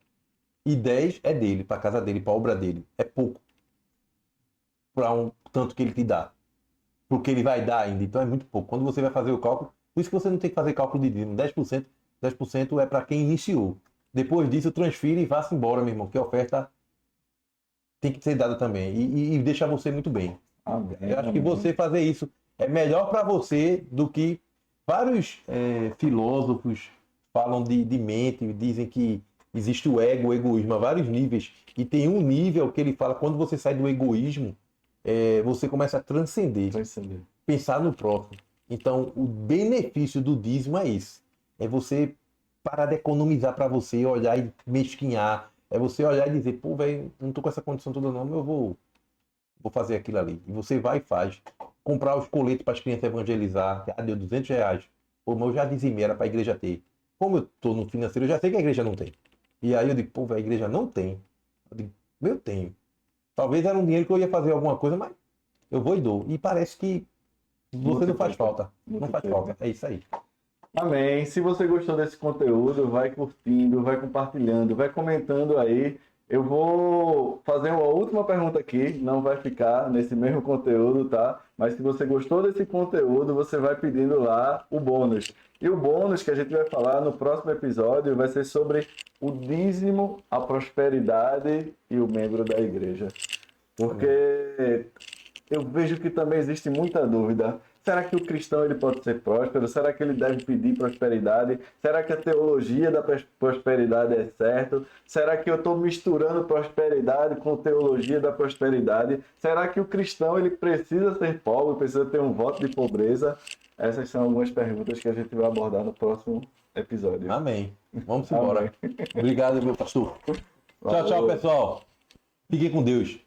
e 10 é dele, para a casa dele, para a obra dele. É pouco. Para um tanto que ele te dá. Porque ele vai dar ainda. Então é muito pouco. Quando você vai fazer o cálculo, por isso que você não tem que fazer cálculo de dízimo. 10% é para quem iniciou. Depois disso, transfira e vá-se embora, meu irmão, que a oferta tem que ser dada também. E deixa você muito bem. Amém, Eu acho que amém. você fazer isso é melhor para você do que vários filósofos falam de mente, dizem que existe o ego, o egoísmo a vários níveis. E tem um nível que ele fala, quando você sai do egoísmo, você começa a transcender, pensar no próximo. Então, o benefício do dízimo é esse. É você parar de economizar para você, olhar e mesquinhar. É você olhar e dizer, pô, velho, não tô com essa condição toda não, mas eu vou fazer aquilo ali. E você vai e faz. Comprar os coletes para as crianças evangelizar. Deu R$200. Pô, mas eu já dizimei, era para a igreja ter. Como eu tô no financeiro, eu já sei que a igreja não tem. E aí eu digo, pô, velho, a igreja não tem. Eu digo, eu tenho. Talvez era um dinheiro que eu ia fazer alguma coisa, mas eu vou e dou. E parece que você não faz falta. Não faz falta. É isso aí. Amém. Se você gostou desse conteúdo, vai curtindo, vai compartilhando, vai comentando aí. Eu vou fazer uma última pergunta aqui, não vai ficar nesse mesmo conteúdo, tá? Mas se você gostou desse conteúdo, você vai pedindo lá o bônus. E o bônus que a gente vai falar no próximo episódio vai ser sobre o dízimo, a prosperidade e o membro da igreja. Porque eu vejo que também existe muita dúvida. Será que o cristão ele pode ser próspero? Será que ele deve pedir prosperidade? Será que a teologia da prosperidade é certa? Será que eu estou misturando prosperidade com teologia da prosperidade? Será que o cristão ele precisa ser pobre, precisa ter um voto de pobreza? Essas são algumas perguntas que a gente vai abordar no próximo episódio. Amém. Vamos embora. Amém. Obrigado, meu pastor. Tchau, tchau, pessoal. Fiquem com Deus.